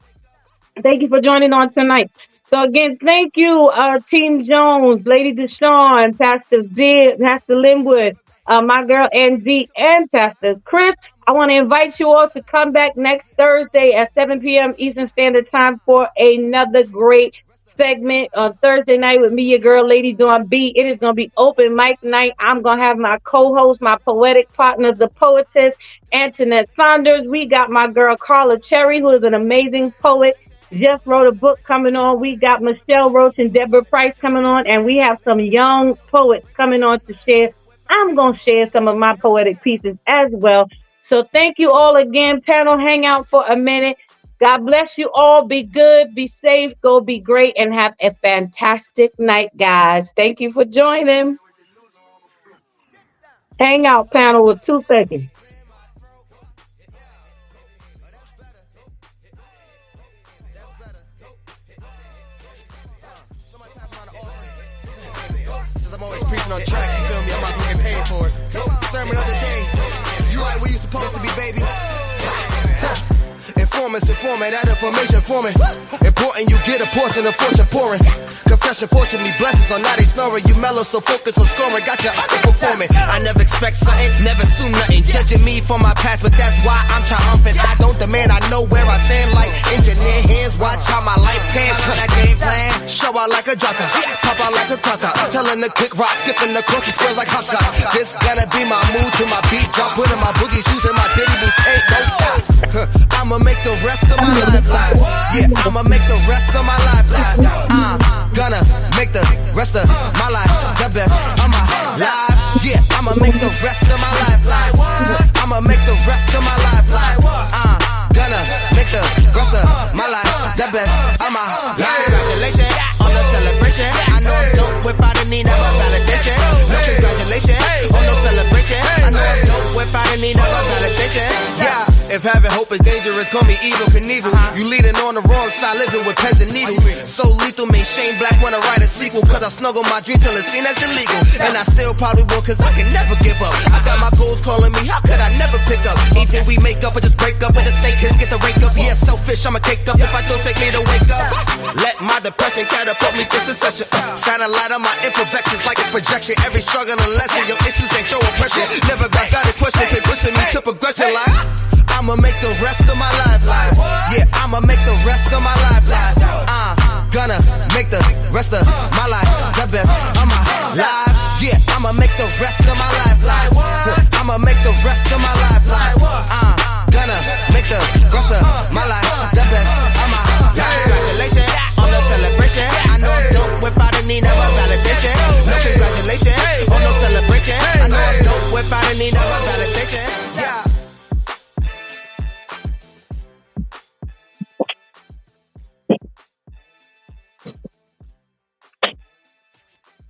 Speaker 9: Thank you for joining on tonight. So again, thank you, Team Jones, Lady Deshawn, Pastor Bid, Pastor Linwood, my girl Angie, and Pastor Chris. I want to invite you all to come back next Thursday at 7 p.m. Eastern Standard Time for another great segment on Thursday night with me, your girl, Lady Dawn B. It is going to be open mic night. I'm going to have my co-host, my poetic partner, the poetess, Antoinette Saunders. We got my girl, Carla Cherry, who is an amazing poet. Just wrote a book coming on. We got Michelle Roach and Deborah Price coming on, and we have some young poets coming on to share. I'm going to share some of my poetic pieces as well. So thank you all again. Panel, hang out for a minute. God bless you all. Be good, be safe, go be great, and have a fantastic night, guys. Thank you for joining. Hang out, panel, with 2 seconds.
Speaker 1: I'm always preaching on tracks, you feel me? I'm out here getting paid for it. Sermon of the day. You right where you supposed to be, baby. Informants informing, that information forming. Important you get a portion of fortune pouring. Confession, fortune me blessings on now they snoring. You mellow, so focused on scoring. Got you underperforming. I never expect something, never assume nothing. Judging me for my past, but that's why I'm triumphant. I don't demand, I know where I stand like engineer hands. Watch how my life pans. That game plan, show out like a jocker, pop out like a cracker. Telling the quick rock, skipping the course, squares like hopscotch. This gonna be my mood to my beat drop. Putting my boogie shoes in my diddy boots, ain't don't stop. I'ma make the rest of my life live. Yeah, I'ma make the rest of my life live. Gonna make the rest of my life the best of my life. Yeah, I'ma make the rest of my life live. I'ma make the rest of my life live. Gonna make the rest of my life the best of my life. Congratulations on the celebration. I know I'm dope without a need of a validation. No congratulations on no celebration. I know I'm dope without a need of a validation. Yeah. If having hope is dangerous, call me Evil Knievel. You leading on the wrong side, living with peasant needles. So lethal, made Shane Black wanna write a sequel. Cause I snuggle my dream till it's seen as illegal. And I still probably will, cause I can never give up. I got my goals calling me, how could I never pick up? Either we make up or just break up, and the snake kids get the rake up. Yeah, selfish, I'ma cake up if I don't shake me to wake up. Let my depression catapult me to succession. Shine a light on my imperfections like a projection. Every struggle a lesson, your issues ain't your oppression. Never got a question, keep pushing me to progression like I'ma make the rest of my life live. Yeah, I'ma make the rest of my life live. Gonna make the rest of my life the best of my life. Yeah, I'ma make the rest of my life live. I'ma make the rest of my life live. Gonna make the rest of my life the best of my life. Congratulations on the celebration. I know I'm dope without a need of a validation. No congratulations on no celebration. I know I'm dope without a need of a